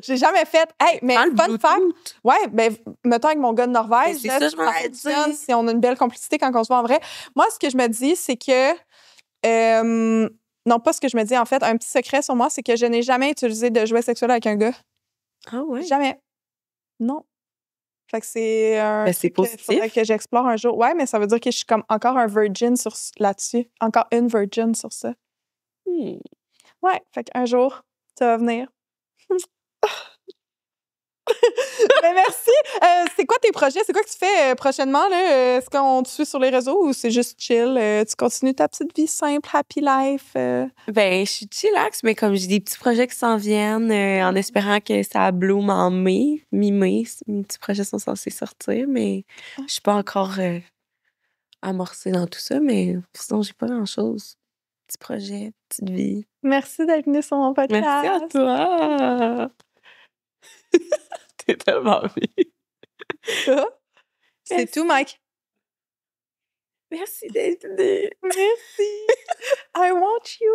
J'ai jamais fait. Hey, mais fun fact. Ouais, ben, mettons avec mon gars de Norvège. C'est ça, je m'en dit. Si on a une belle complicité quand on se voit en vrai. Moi, ce que je me dis, c'est que. Non, pas ce que je me dis, en fait. Un petit secret sur moi, c'est que je n'ai jamais utilisé de jouet sexuel avec un gars. Ah ouais? Jamais. Non. Fait que c'est un. Ben, c'est positif. Faudrait que j'explore un jour. Ouais, mais ça veut dire que je suis comme encore un virgin là-dessus. Encore une virgin sur ça. Ouais, fait qu'un jour, ça va venir. Ben merci. C'est quoi tes projets? C'est quoi que tu fais prochainement? Là? Est-ce qu'on te suit sur les réseaux ou c'est juste chill? Tu continues ta petite vie simple, happy life? Ben, je suis chillax, mais comme j'ai des petits projets qui s'en viennent, en espérant que ça bloom en mai, mi-mai. Mes petits projets sont censés sortir, mais je suis pas encore amorcée dans tout ça, mais sinon, j'ai pas grand-chose. Petits projets, petite vie. Merci d'être venu sur mon podcast. Merci à toi! T'es tellement bien. C'est tout, Mike. Merci d'être venu. Merci. I want you.